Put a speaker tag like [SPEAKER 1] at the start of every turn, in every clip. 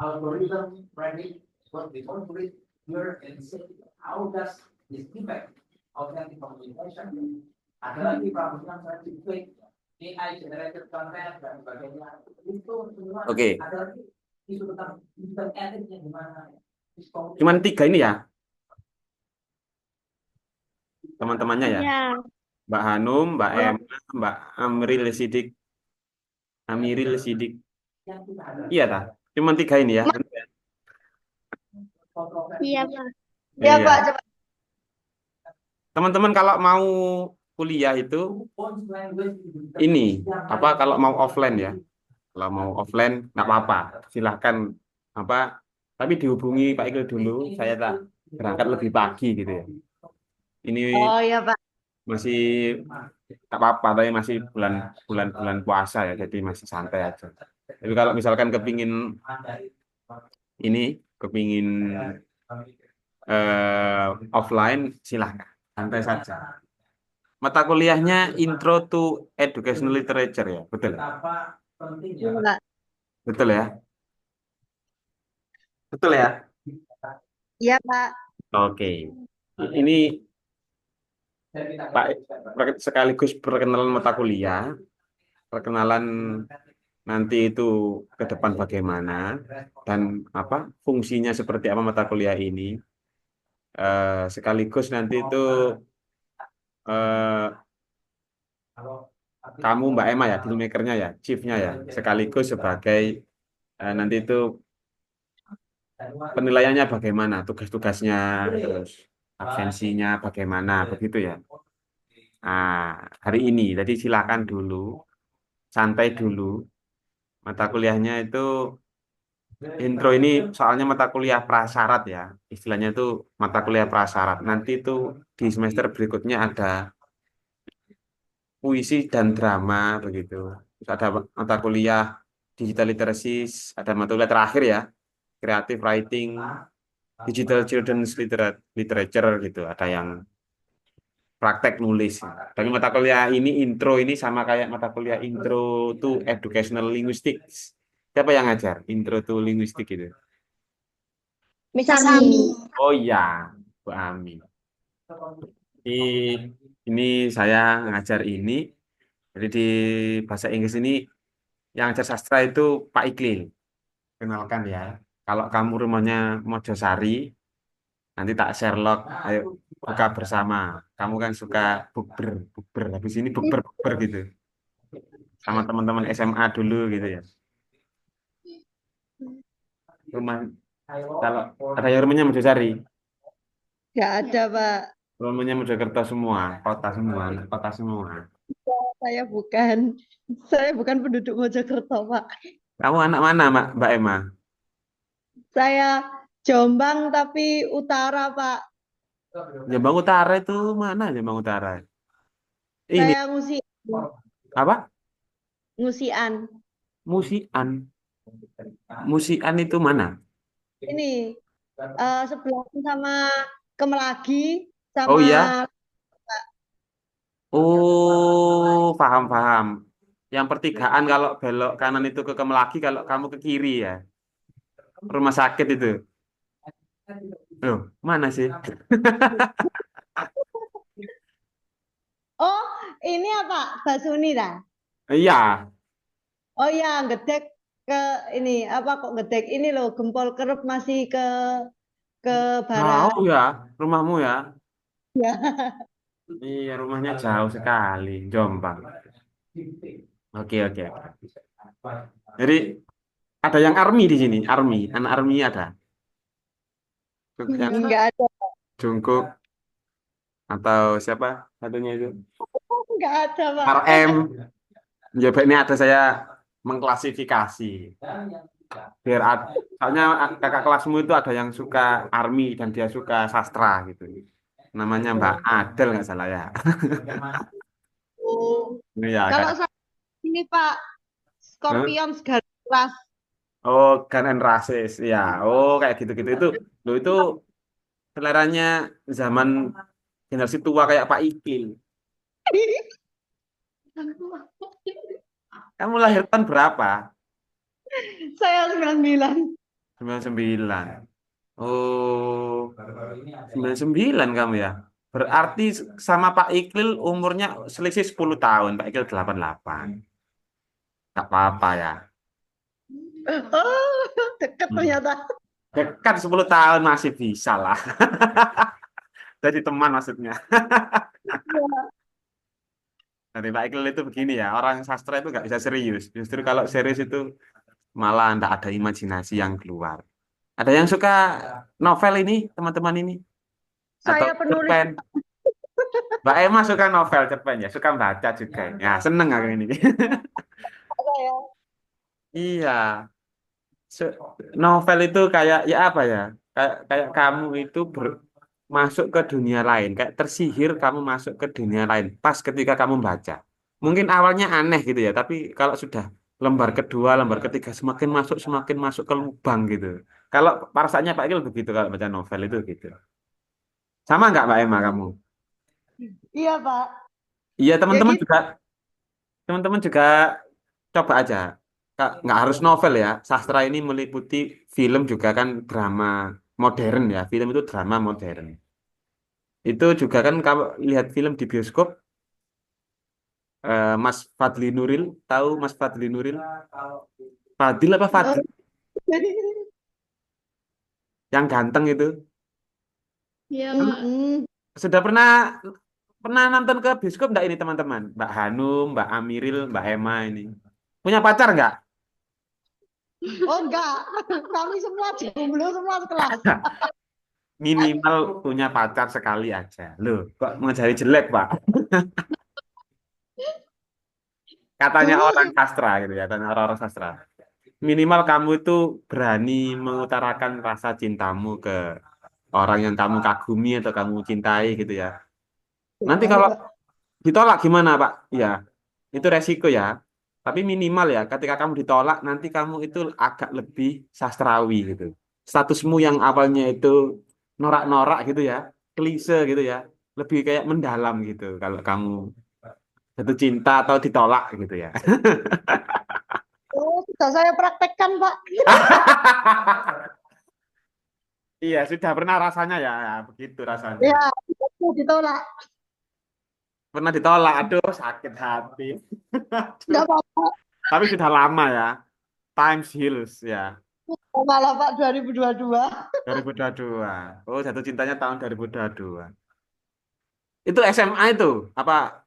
[SPEAKER 1] algorithm predict what we complete here and see how does this impact authentic communication. Ada lagi problem scientific, AI generated content dan sebagainya. Itu semua ada lagi isu tentang etiknya gimana.
[SPEAKER 2] Cuman 3 ini ya teman-temannya ya.
[SPEAKER 3] Ya.
[SPEAKER 2] Mbak Hanum, Mbak Emma, Mbak Amril Sidik. Amiril Sidik. Iya tak? Cuman 3 ini ya.
[SPEAKER 3] Iya, Pak.
[SPEAKER 2] Iya, Pak. Teman-teman kalau mau kuliah itu ini apa kalau mau offline ya. Kalau mau offline nggak apa-apa. Silahkan apa tapi dihubungi Pak Iqbal dulu. Saya tak berangkat lebih pagi gitu ya. Ini
[SPEAKER 3] Oh ya, Pak.
[SPEAKER 2] masih tak apa-apa tapi masih bulan puasa ya jadi masih santai aja. Tapi kalau misalkan kepingin ini kepingin offline silahkan santai saja. Mata kuliahnya Intro to Educational Literature ya, betul?
[SPEAKER 3] Enggak.
[SPEAKER 2] Betul ya? Betul ya?
[SPEAKER 3] Iya, Pak.
[SPEAKER 2] Oke. Ini Pak sekaligus perkenalan mata kuliah, perkenalan nanti itu ke depan bagaimana dan apa fungsinya seperti apa mata kuliah ini. Sekaligus nanti itu eh, kamu Mbak Emma ya, dealmakernya ya, chiefnya ya, sekaligus sebagai nanti itu penilaiannya bagaimana, tugas-tugasnya, terus absensinya bagaimana, begitu ya. Nah, hari ini, tadi silakan dulu, santai dulu. Mata kuliahnya itu intro ini soalnya mata kuliah prasyarat ya, istilahnya itu mata kuliah prasyarat. Nanti itu di semester berikutnya ada puisi dan drama begitu. Terus ada mata kuliah digital literacy, ada mata kuliah terakhir ya, creative writing, digital children's literature gitu. Ada yang praktek nulis. Tapi mata kuliah ini intro ini sama kayak mata kuliah intro to educational linguistics. Siapa yang ngajar intro to linguistik itu?
[SPEAKER 3] Misami.
[SPEAKER 2] Oh iya, Bu Ami. Ini, ini saya ngajar ini. Jadi di bahasa Inggris ini yang ngajar sastra itu Pak Iklil. Kenalkan ya. Kalau kamu rumahnya Mojosari, nanti tak Sherlock. Ayo buka bersama. Kamu kan suka bukber, bukber. Habis ini bukber, bukber gitu. Sama teman-teman SMA dulu gitu ya. Rumah kalau ada yang rumahnya Mojosari,
[SPEAKER 3] Nggak ada, Pak.
[SPEAKER 2] rumahnya Mojokerto semua, kota semua, anak kota semua.
[SPEAKER 3] Saya bukan. Saya bukan penduduk Mojokerto, Pak.
[SPEAKER 2] Kamu anak mana, Mbak Emma?
[SPEAKER 3] Saya Jombang tapi utara, Pak.
[SPEAKER 2] Jombang Utara itu mana Jombang Utara? Ini
[SPEAKER 3] Saya
[SPEAKER 2] apa?
[SPEAKER 3] Ngusian.
[SPEAKER 2] Musian. Musian itu mana?
[SPEAKER 3] Ini sebelah sama Kemelagi
[SPEAKER 2] Oh
[SPEAKER 3] sama
[SPEAKER 2] iya. Oh, paham paham. Yang pertigaan kalau belok kanan itu ke Kemelagi, kalau kamu ke kiri ya. Rumah sakit itu. Loh, mana sih?
[SPEAKER 3] Oh, ini apa? Basuni dah.
[SPEAKER 2] Iya.
[SPEAKER 3] Oh ya, ngedek ke ini apa kok ngedek ini loh Gempol Kerep masih ke barat.
[SPEAKER 2] Tahu ya, rumahmu ya.
[SPEAKER 3] Ya.
[SPEAKER 2] Iya, rumahnya jauh sekali, Jombang. Oke, oke. Jadi ada yang army di sini, army, anak army ada. Yang
[SPEAKER 3] Enggak ada.
[SPEAKER 2] Jungkook atau siapa satunya itu?
[SPEAKER 3] Enggak ada, Pak.
[SPEAKER 2] RM. Ya, ini ada saya mengklasifikasi. Biar soalnya kakak kelasmu itu ada yang suka army dan dia suka sastra gitu. Namanya Mbak Adel nggak salah ya.
[SPEAKER 3] Oh.
[SPEAKER 2] Iya,
[SPEAKER 3] Kalau
[SPEAKER 2] kayak
[SPEAKER 3] saya ini Pak
[SPEAKER 2] Hah?
[SPEAKER 3] Scorpions garis keras.
[SPEAKER 2] Oh, Gun and Roses. Ya, oh kayak gitu-gitu itu. Lo itu seleranya zaman generasi tua kayak Pak Ikil. Kamu lahir tahun berapa?
[SPEAKER 3] Saya 99.
[SPEAKER 2] 99. Oh,
[SPEAKER 1] Baru-baru ini ada
[SPEAKER 2] 99 kamu ya. Berarti sama Pak Iqlil umurnya selisih 10 tahun. Pak Iqlil 88. Gak apa-apa ya.
[SPEAKER 3] Oh, deket
[SPEAKER 2] Hmm.
[SPEAKER 3] ternyata.
[SPEAKER 2] Dekat 10 tahun masih bisa lah. Jadi teman maksudnya.
[SPEAKER 3] Iya.
[SPEAKER 2] Nanti Pak Iqlil itu begini ya. Orang sastra itu nggak bisa serius. Justru kalau serius itu malah nggak ada imajinasi yang keluar. Ada yang suka novel ini, teman-teman ini? Atau
[SPEAKER 3] Saya penulis.
[SPEAKER 2] cerpen? Mbak Emma suka novel cerpen ya? Suka baca juga. Ya, seneng aku ini.
[SPEAKER 3] Saya.
[SPEAKER 2] Iya. Novel itu kayak ya apa ya? Kayak kamu itu masuk ke dunia lain, kayak tersihir kamu masuk ke dunia lain pas ketika kamu baca. Mungkin awalnya aneh gitu ya, tapi kalau sudah lembar kedua, lembar ketiga semakin masuk ke lubang gitu. Kalau perasaannya Pak Ikil begitu kalau baca novel itu gitu. Sama nggak Mbak Emma kamu?
[SPEAKER 3] Iya, Pak.
[SPEAKER 2] Iya,
[SPEAKER 3] Ya gitu.
[SPEAKER 2] teman-teman juga coba aja. Kak, nggak harus novel ya. Sastra ini meliputi film juga kan drama modern ya. Film itu drama modern. Itu juga kan kalau lihat film di bioskop, Mas Fadli Nuril, tahu Mas Fadli Nuril?
[SPEAKER 1] kalau
[SPEAKER 2] Fadil apa
[SPEAKER 3] Oh,
[SPEAKER 2] Fadli? Yang ganteng itu.
[SPEAKER 4] Iya, Kak.
[SPEAKER 3] mm-mm.
[SPEAKER 2] Sudah pernah pernah nonton ke bioskop nggak ini teman-teman? Mbak Hanum, Mbak Amiril, Mbak Emma ini. Punya pacar nggak?
[SPEAKER 3] Oh enggak, kami semua jomblo semua sekelas.
[SPEAKER 2] Minimal punya pacar sekali aja. Loh, kok ngejari jelek, Pak? Katanya
[SPEAKER 3] Dulu
[SPEAKER 2] orang
[SPEAKER 3] sih,
[SPEAKER 2] sastra gitu ya, katanya orang-orang sastra. Minimal kamu itu berani mengutarakan rasa cintamu ke orang yang kamu kagumi atau kamu cintai gitu ya. Nanti
[SPEAKER 3] kali
[SPEAKER 2] kalau
[SPEAKER 3] Pak.
[SPEAKER 2] ditolak gimana, Pak? Ya, itu resiko ya. Tapi minimal ya, ketika kamu ditolak, nanti kamu itu agak lebih sastrawi gitu. Statusmu yang awalnya itu norak-norak gitu ya, klise gitu ya, lebih kayak mendalam gitu. Kalau kamu jatuh cinta atau ditolak gitu ya.
[SPEAKER 3] Oh, sudah saya praktekkan Pak.
[SPEAKER 2] Iya, sudah pernah rasanya ya, ya, begitu rasanya.
[SPEAKER 3] Ya, itu ditolak.
[SPEAKER 2] Pernah ditolak, aduh sakit hati. Aduh.
[SPEAKER 3] Enggak apa-apa.
[SPEAKER 2] Tapi sudah lama ya, times heals ya.
[SPEAKER 3] Malah Pak 2022.
[SPEAKER 2] 2022. Oh, jatuh cintanya tahun 2022. Itu SMA itu apa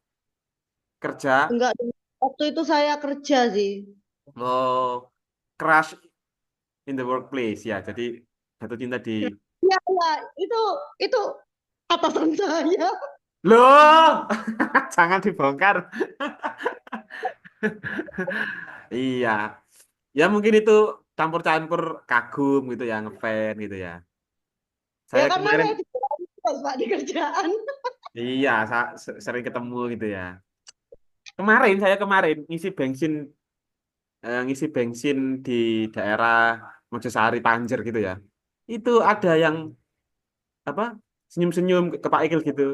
[SPEAKER 2] kerja?
[SPEAKER 3] Enggak, waktu itu saya kerja sih.
[SPEAKER 2] Oh, crush in the workplace ya. Jadi jatuh cinta di
[SPEAKER 3] Iya, iya, itu atasan saya.
[SPEAKER 2] loh, jangan dibongkar. Iya, ya mungkin itu campur-campur kagum gitu ya, ngefans gitu ya.
[SPEAKER 3] Ya
[SPEAKER 2] Saya
[SPEAKER 3] karena
[SPEAKER 2] kemarin,
[SPEAKER 3] saya terus Pak di kerjaan.
[SPEAKER 2] iya, sering ketemu gitu ya. Saya kemarin ngisi bensin di daerah Mojosari Panjer gitu ya. Itu ada yang apa senyum-senyum ke Pak Ikil gitu.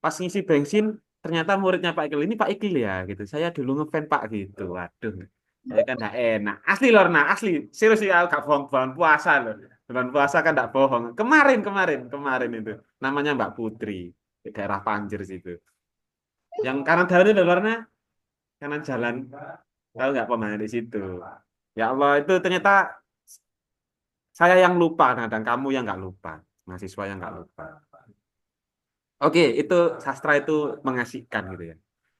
[SPEAKER 2] Pas ngisi bensin ternyata muridnya Pak Ikil ini Pak Ikil ya gitu. Saya dulu ngefans Pak gitu. Waduh, saya kan gak enak. Asli loh, nah asli. Serius sih aku gak bohong bulan puasa loh. Bulan puasa kan gak bohong. Kemarin itu namanya Mbak Putri di daerah Panjer situ. Yang kanan jalan itu warna kanan jalan. Tahu nggak pemain di situ? Ya Allah itu ternyata saya yang lupa, nah, dan kamu yang nggak lupa, mahasiswa yang nggak lupa. Oke, itu sastra itu mengasihkan gitu ya.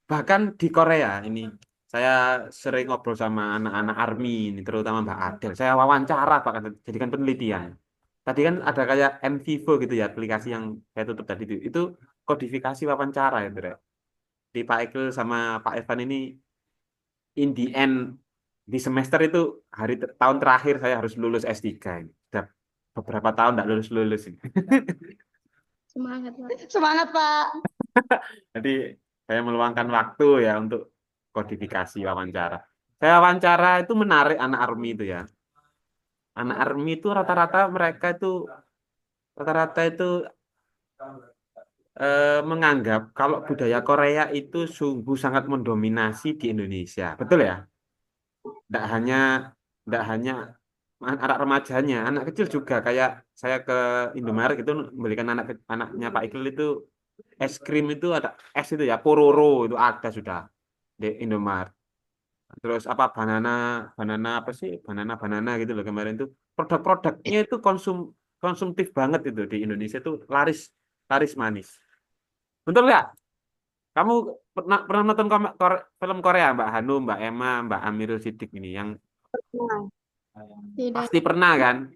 [SPEAKER 2] Bahkan di Korea ini, saya sering ngobrol sama anak-anak ARMY ini, terutama Mbak Adel. Saya wawancara, bahkan jadikan penelitian. Tadi kan ada kayak Mvivo gitu ya, aplikasi yang saya tutup tadi itu. Itu kodifikasi wawancara ya, Bre. Di Pak Ekel sama Pak Evan ini, in the end, di semester itu tahun terakhir saya harus lulus S3 ini. Sudah beberapa tahun tidak lulus-lulus ini.
[SPEAKER 4] Semangat, Pak.
[SPEAKER 3] Semangat Pak.
[SPEAKER 2] Jadi saya meluangkan waktu ya untuk kodifikasi wawancara. Saya wawancara itu menarik anak ARMY itu ya. Anak ARMY itu rata-rata itu menganggap kalau budaya Korea itu sungguh sangat mendominasi di Indonesia. Betul ya? Tidak hanya Nggak hanya anak remajanya, anak kecil juga. Kayak saya ke Indomaret itu membelikan anaknya Pak Iqbal itu es krim itu ada es itu ya, Pororo itu ada sudah di Indomaret. Terus apa banana banana apa sih banana gitu loh kemarin tuh produk-produknya itu konsumtif banget itu di Indonesia itu laris laris manis. Betul nggak? Kamu pernah nonton film Korea, Mbak Hanum, Mbak Emma, Mbak Amirul Siddiq ini yang
[SPEAKER 3] Nah,
[SPEAKER 4] Tidak.
[SPEAKER 2] pasti pernah kan?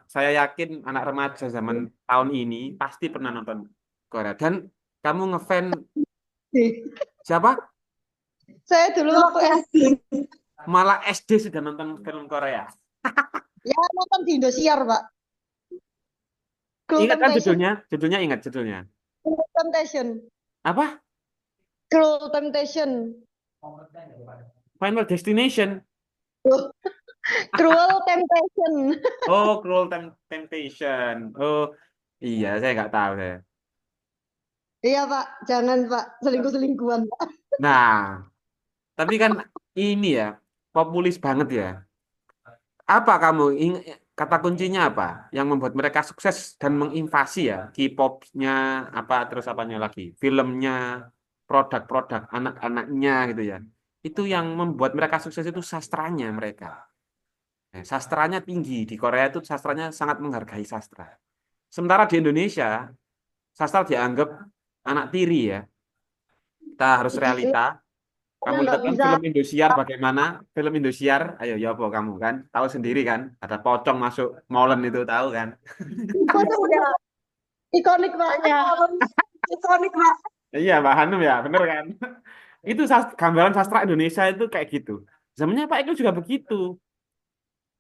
[SPEAKER 2] Saya yakin anak remaja zaman tahun ini pasti pernah nonton Korea. Dan kamu ngefan siapa?
[SPEAKER 3] saya dulu waktu SD
[SPEAKER 2] Malah SD sudah nonton film Korea.
[SPEAKER 3] ya nonton di Indosiar, Pak. Cruel
[SPEAKER 2] Ingat kan
[SPEAKER 3] Temptation.
[SPEAKER 2] judulnya? Judulnya ingat judulnya.
[SPEAKER 3] Cruel Temptation.
[SPEAKER 2] Apa?
[SPEAKER 3] Cruel Temptation.
[SPEAKER 2] Final Destination.
[SPEAKER 3] Cruel Temptation.
[SPEAKER 2] Oh, Temptation. Oh, iya, saya nggak tahu saya.
[SPEAKER 3] Iya, Pak. Jangan, Pak. Selingkuh-selingkuhan, Pak.
[SPEAKER 2] Nah, tapi kan ini ya, populis banget ya. Apa kamu kata kuncinya apa yang membuat mereka sukses dan menginvasi ya K-popnya apa terus apanya lagi filmnya produk-produk anak-anaknya gitu ya itu yang membuat mereka sukses itu sastranya mereka. Sastranya tinggi di Korea itu sastranya sangat menghargai sastra sementara di Indonesia sastra dianggap anak tiri ya kita harus realita. Kamu
[SPEAKER 3] Nggak
[SPEAKER 2] lihat kan
[SPEAKER 3] bisa.
[SPEAKER 2] film Indosiar bagaimana? Film Indosiar, ayo ya apa kamu kan? Tahu sendiri kan? Ada pocong masuk molen itu tahu kan?
[SPEAKER 3] Itu udah ikonik, Pak.
[SPEAKER 4] Ya.
[SPEAKER 3] Ikonik, Pak.
[SPEAKER 2] Iya, Mbak Hanum ya, bener kan? Itu gambaran sastra Indonesia itu kayak gitu. Zamannya Pak Eko juga begitu.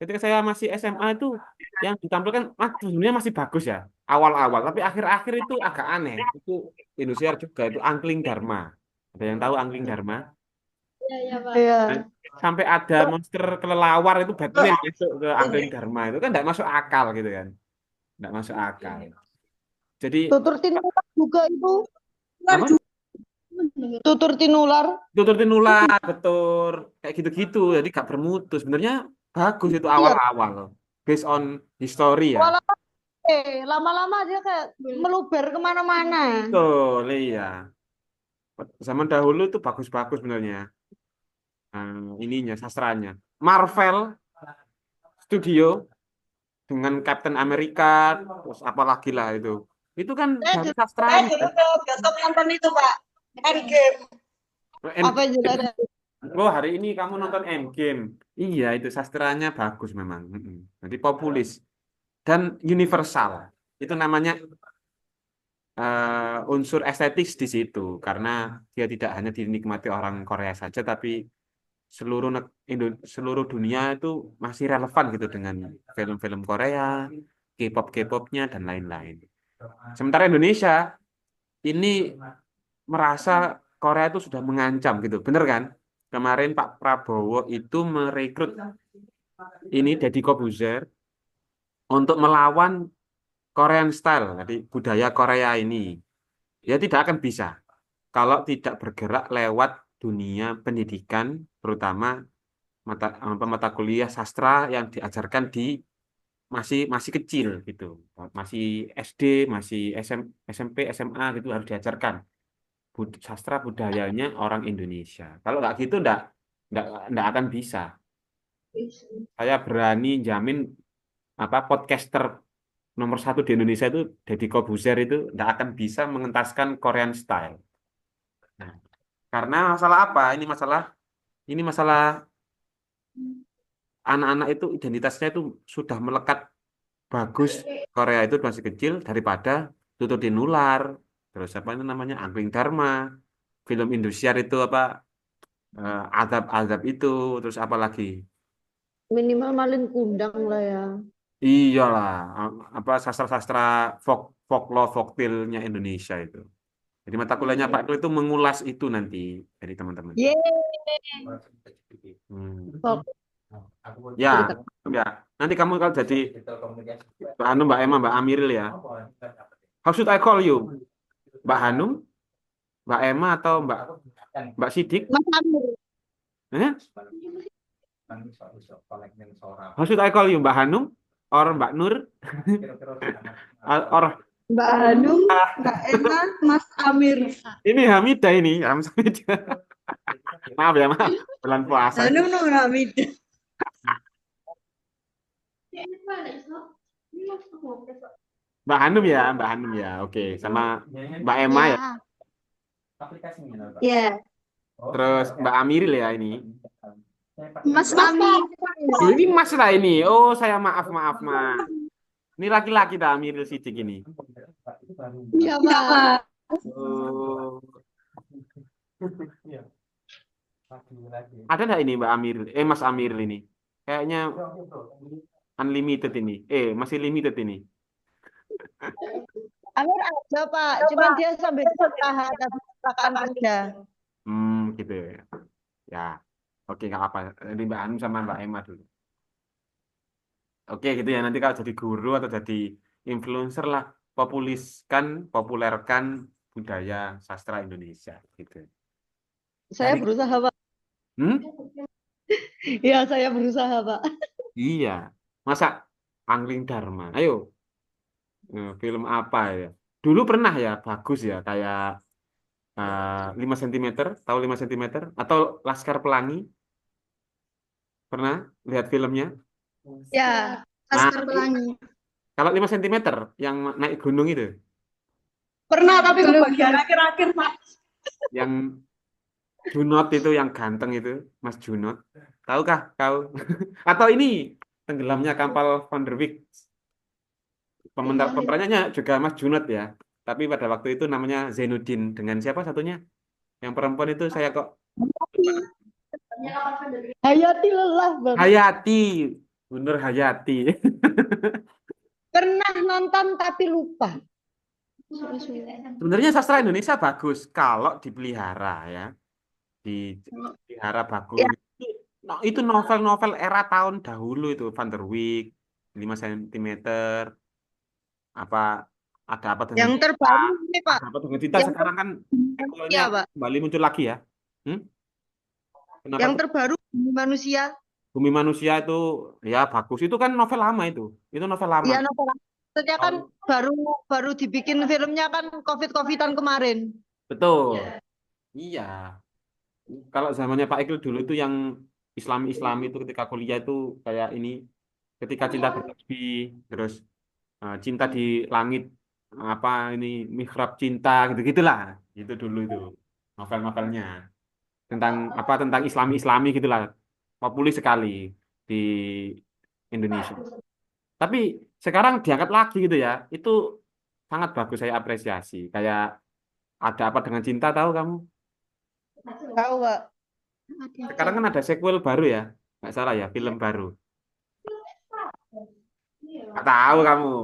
[SPEAKER 2] Ketika saya masih SMA itu yang ditampilkan sebenarnya masih bagus ya awal-awal, tapi akhir-akhir itu agak aneh. Itu Indosiar juga itu Angkling Dharma. Ada yang tahu Angkling Dharma?
[SPEAKER 4] Iya, iya, Pak.
[SPEAKER 3] Iya.
[SPEAKER 2] Nah, sampai ada monster kelelawar itu Batman masuk ke Angkring Dharma itu kan tidak masuk akal gitu kan, tidak masuk akal. Jadi
[SPEAKER 3] Tutur tinular juga itu.
[SPEAKER 2] apa?
[SPEAKER 3] Tutur tinular.
[SPEAKER 2] Tutur tinular betul kayak gitu-gitu. Jadi gak bermutu. Sebenarnya bagus itu
[SPEAKER 3] Iya.
[SPEAKER 2] awal-awal based on history ya.
[SPEAKER 3] Walau lama-lama dia kayak meluber kemana-mana.
[SPEAKER 2] Betul, iya. Zaman dahulu itu bagus-bagus sebenarnya. Ininya sastranya. Marvel Studio dengan Captain America terus apalagi lah itu. Itu kan dari sastranya.
[SPEAKER 3] Dulu ke bioskop nonton itu, Pak. Endgame. Apa judulnya?
[SPEAKER 2] Oh, hari ini kamu nonton Endgame. Iya, itu sastranya bagus memang. Jadi populis dan universal. Itu namanya unsur estetis di situ karena dia tidak hanya dinikmati orang Korea saja, tapi seluruh dunia itu masih relevan gitu dengan film-film Korea, K-popnya dan lain-lain. Sementara Indonesia ini merasa Korea itu sudah mengancam gitu, bener kan? Kemarin Pak Prabowo itu merekrut ini Deddy Kobuzer untuk melawan Korean style, jadi budaya Korea ini. Ya tidak akan bisa kalau tidak bergerak lewat dunia pendidikan, terutama mata kuliah sastra yang diajarkan di masih masih kecil gitu, masih SD, masih SMP, SMA gitu harus diajarkan sastra budayanya orang Indonesia. Kalau nggak gitu nggak akan bisa. Saya berani jamin apa podcaster nomor satu di Indonesia itu Deddy Kobuzer itu nggak akan bisa mengentaskan Korean style. Nah, karena masalah apa? Ini masalah anak-anak itu identitasnya itu sudah melekat bagus Korea itu masih kecil daripada Tutur Tinular, terus apa itu namanya Angkring Dharma, film Indosiar itu apa azab-azab itu, terus apa lagi?
[SPEAKER 3] Minimal Malin Kundang lah ya.
[SPEAKER 2] Iyalah, apa sastra-sastra folklore folktale-nya Indonesia itu. Jadi mata kuliahnya Pak Klo itu mengulas itu nanti dari teman-teman.
[SPEAKER 3] Yeay.
[SPEAKER 2] Hmm.
[SPEAKER 3] Folk.
[SPEAKER 2] Ya, ya. Nanti kamu kalau jadi Mbak Hanum, Mbak Emma, Mbak Amiril ya. How should I call you? Mbak Hanum, Mbak Emma atau Mbak Sidik?
[SPEAKER 3] Mas Amir.
[SPEAKER 2] Eh?
[SPEAKER 1] kan iso kolek ning sora.
[SPEAKER 2] How should I call you, Mbak Hanum or Mbak Nur
[SPEAKER 1] Kira-kira
[SPEAKER 2] or
[SPEAKER 3] Mbak Hanum, Mbak Emma, Mas Amir.
[SPEAKER 2] ini Hamidah ini, Hamidah. Maaf ya, maaf. Bulan puasa.
[SPEAKER 3] Hanum no Hamid.
[SPEAKER 2] Mbak Hanum ya, Mbak Hanum ya. Oke, sama Mbak Emma ya.
[SPEAKER 1] aplikasinya Pak.
[SPEAKER 3] Ya.
[SPEAKER 2] Terus Mbak Amiril ya ini.
[SPEAKER 4] Mas Amir.
[SPEAKER 2] Oh, ini Mas lah ini. Oh, saya maaf, maaf, Mas. Ini laki-laki dah Amiril Sidik ini.
[SPEAKER 1] Itu baru.
[SPEAKER 4] Iya, Pak.
[SPEAKER 2] Oh.
[SPEAKER 1] Iya. Lagi.
[SPEAKER 2] Ada nggak ini Mbak Amiril? Mas Amiril ini. Kayaknya unlimited ini. Masih limited ini.
[SPEAKER 3] Amir ada Pak, cuman dia sambil usaha tapi kecelakaan kerja.
[SPEAKER 2] Gitu ya. Ya. Oke, nggak apa. Jadi Mbak Hanum sama Mbak Emma dulu. Oke, gitu ya. Nanti kalau jadi guru atau jadi influencer lah, populerkan budaya sastra Indonesia gitu.
[SPEAKER 3] Saya berusaha Pak. Ya, saya berusaha Pak.
[SPEAKER 2] Iya. Masa Angling Dharma? Ayo. Film apa ya? Dulu pernah ya, bagus ya, kayak 5 cm, tahu 5 cm? Atau Laskar Pelangi? Pernah lihat filmnya?
[SPEAKER 3] Ya,
[SPEAKER 4] Laskar Pelangi.
[SPEAKER 2] Kalau 5 cm yang naik gunung itu,
[SPEAKER 3] pernah tapi
[SPEAKER 4] Belum.
[SPEAKER 3] kebagian akhir-akhir Pak.
[SPEAKER 2] yang Junot itu, yang ganteng itu, Mas Junot. Tahukah kau? Atau ini tenggelamnya kapal Van der Wijk. Pemerannya juga Mas Junot ya. Tapi pada waktu itu namanya Zainuddin. Dengan siapa satunya? Yang perempuan itu saya kok
[SPEAKER 3] Hayati lelah Bang.
[SPEAKER 2] Hayati. Bener Hayati.
[SPEAKER 3] Pernah nonton tapi lupa.
[SPEAKER 2] Sebenarnya sastra Indonesia bagus kalau dipelihara ya. Dipelihara bagus.
[SPEAKER 3] Ya.
[SPEAKER 2] Itu novel-novel era tahun dahulu itu Van der Wijk, 5 cm. Apa ada apa dengan
[SPEAKER 3] Yang terbaru ini Pak.
[SPEAKER 2] Ada apa dengan cinta
[SPEAKER 3] Yang
[SPEAKER 2] sekarang kan sequelnya
[SPEAKER 3] Iya Pak.
[SPEAKER 2] kembali muncul lagi ya. Kenapa
[SPEAKER 3] Yang
[SPEAKER 2] tuh?
[SPEAKER 3] terbaru Bumi Manusia.
[SPEAKER 2] Bumi Manusia itu ya bagus. Itu kan novel lama itu. Itu novel lama.
[SPEAKER 3] Iya novel. Maksudnya kan baru dibikin filmnya kan COVID-COVIDan kemarin.
[SPEAKER 2] Betul. Iya. Kalau zamannya Pak Iqbal dulu itu yang Islami itu ketika kuliah itu kayak ini, ketika cinta bertepi, terus cinta di langit, apa ini mihrab cinta gitu-gitulah. Itu dulu itu novel-novelnya tentang Islami gitulah. Populer sekali di Indonesia. Tapi sekarang diangkat lagi gitu ya. Itu sangat bagus, saya apresiasi. Kayak ada apa dengan cinta, tahu kamu?
[SPEAKER 3] Tahu Pak.
[SPEAKER 2] Sekarang kan ada sequel baru ya. Nggak salah ya, film baru. Nggak tahu kamu.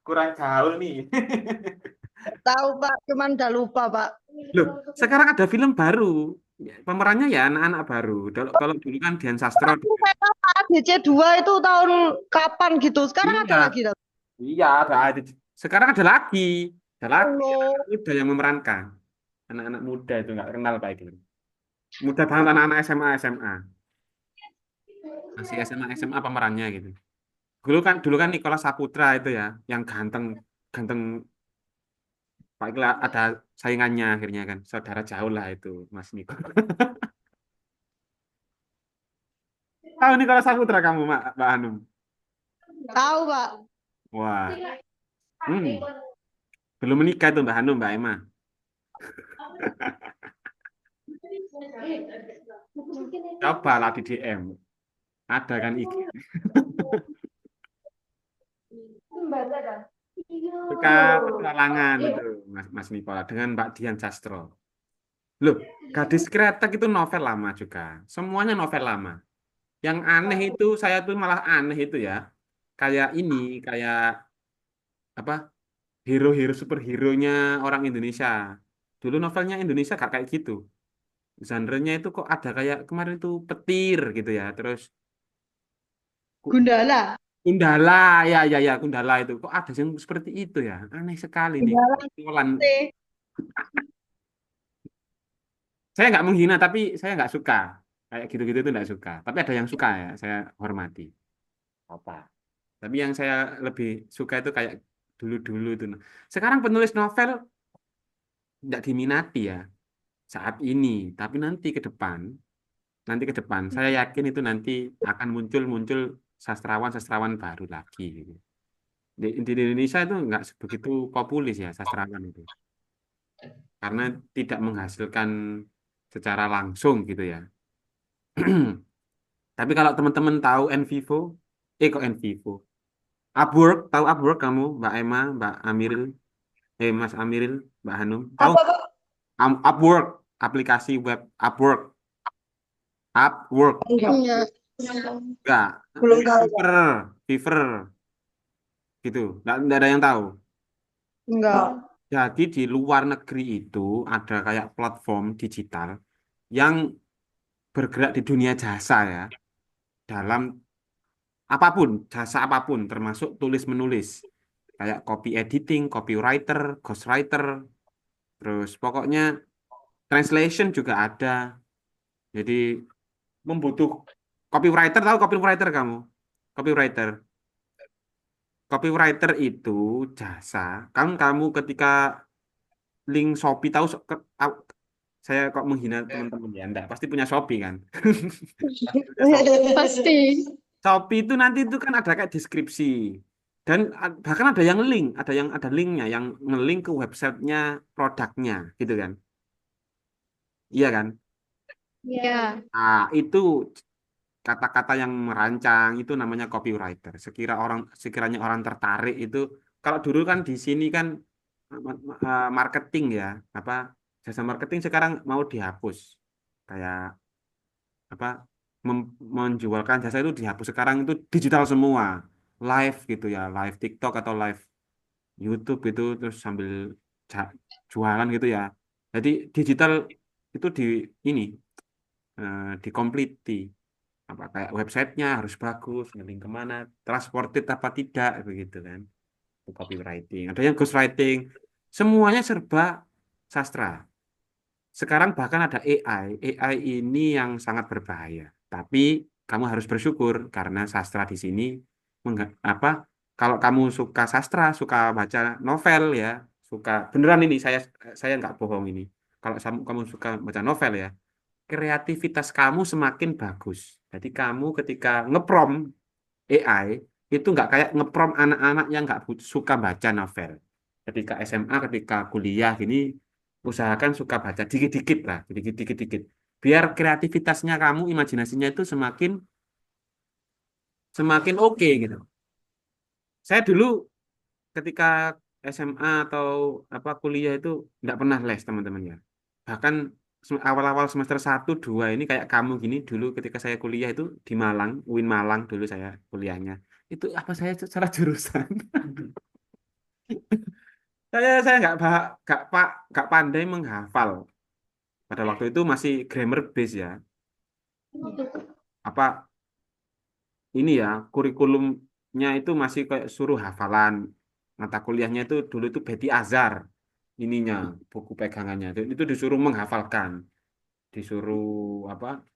[SPEAKER 2] Kurang gaul nih.
[SPEAKER 3] Tahu Pak, cuman udah lupa Pak.
[SPEAKER 2] Loh, sekarang ada film baru. Pemerannya ya anak-anak baru. Kalau dulu kan Dian Sastro.
[SPEAKER 3] DC 2 itu tahun kapan gitu? Sekarang
[SPEAKER 2] Iya.
[SPEAKER 3] ada lagi.
[SPEAKER 2] Iya, ada. Sekarang ada lagi. Ada lagi.
[SPEAKER 3] Allah.
[SPEAKER 2] Anak muda yang memerankan. Anak-anak muda itu nggak kenal Pak Iqbal. Muda banget anak-anak SMA. Masih SMA pemerannya gitu. Dulu kan Nicholas Saputra itu ya, yang ganteng Pak Iqbal ada saingannya akhirnya kan. Saudara jauh lah itu Mas Niko. Tahu Nicholas Saputra kamu, Mbak Hanum?
[SPEAKER 3] Tahu Pak.
[SPEAKER 2] Wah. Belum menikah itu Mbak Hanum, Mbak Emma. Coba lah di DM. Ada kan IG. Suka petualangan itu Mas Nicola dengan Mbak Dian Sastro. Loh, Gadis Kretek itu novel lama juga. Semuanya novel lama. Yang aneh itu, saya tuh malah aneh itu ya. Kayak apa? Hero-hero superhero-nya orang Indonesia. Dulu novelnya Indonesia gak kayak gitu. Genre-nya itu kok ada kayak kemarin itu petir gitu ya. Terus
[SPEAKER 3] Gundala.
[SPEAKER 2] Gundala, ya Gundala itu. Kok ada yang seperti itu ya? Aneh sekali nih. Saya nggak menghina, tapi saya nggak suka. Kayak gitu-gitu itu enggak suka. Tapi ada yang suka ya, saya hormati. Apa? Tapi yang saya lebih suka itu kayak dulu-dulu itu. Sekarang penulis novel tidak diminati ya saat ini, tapi nanti ke depan saya yakin itu nanti akan muncul sastrawan-sastrawan baru lagi gitu. Di Indonesia itu nggak begitu populis ya sastrawan itu karena tidak menghasilkan secara langsung gitu ya. Tapi kalau teman-teman tahu Envivo, kok Envivo, Upwork, tahu Upwork kamu, Mbak Emma, Mbak Amiril, Mas Amiril, Mbak Hanum, tahu
[SPEAKER 4] Apa Kak?
[SPEAKER 2] Upwork, aplikasi web Upwork, Upwork,
[SPEAKER 4] Enggak.
[SPEAKER 2] enggak,
[SPEAKER 4] Belum tahu Kak.
[SPEAKER 2] Fiverr, Fiverr, gitu, enggak ada yang tahu.
[SPEAKER 4] Enggak.
[SPEAKER 2] Jadi di luar negeri itu ada kayak platform digital yang bergerak di dunia jasa ya, dalam apapun, jasa apapun, termasuk tulis menulis, kayak copy editing, copywriter, ghostwriter, terus pokoknya translation juga ada. Jadi membutuh copywriter, tahu copywriter kamu? Copywriter. Copywriter itu jasa. Kan kamu ketika link Shopee tahu saya kok menghina teman-teman ya? Enggak, pasti punya Shopee kan? Punya Shopee.
[SPEAKER 4] Pasti.
[SPEAKER 2] Shopee itu nanti itu kan ada kayak deskripsi dan bahkan ada yang link, ada linknya yang ngelink ke websitenya produknya, gitu kan? Iya kan?
[SPEAKER 4] Ya.
[SPEAKER 2] Ah itu kata-kata yang merancang itu namanya copywriter. Sekiranya orang tertarik itu, kalau dulu kan di sini kan marketing ya, apa jasa marketing sekarang mau dihapus, kayak apa menjualkan jasa itu dihapus sekarang itu digital semua, live gitu ya, live TikTok atau live YouTube gitu terus sambil jualan gitu ya. Jadi digital itu ini dikompliti apa kayak websitenya harus bagus, ngeling kemana, transported apa tidak begitu kan. Itu copywriting, ada yang ghostwriting, semuanya serba sastra. Sekarang bahkan ada AI. AI ini yang sangat berbahaya. Tapi kamu harus bersyukur karena sastra di sini apa? Kalau kamu suka sastra, suka baca novel ya, suka beneran ini saya nggak bohong ini. Kalau kamu suka baca novel ya, kreativitas kamu semakin bagus. Jadi kamu ketika ngeprom AI itu nggak kayak ngeprom anak-anak yang nggak suka baca novel. Ketika SMA, ketika kuliah gini, usahakan suka baca dikit-dikit lah, dikit-dikit. Biar kreativitasnya kamu, imajinasinya itu semakin semakin oke gitu. Saya dulu ketika SMA atau apa kuliah itu nggak pernah les teman-teman ya. Bahkan awal-awal semester 1, 2 ini kayak kamu gini dulu ketika saya kuliah itu di Malang, UIN Malang dulu saya kuliahnya. Itu apa saya salah jurusan? Saya nggak pandai menghafal. Pada waktu itu masih grammar base ya. Apa ini ya kurikulumnya itu masih kayak suruh hafalan. Mata kuliahnya itu dulu itu Betty Azhar ininya buku pegangannya itu disuruh menghafalkan, disuruh apa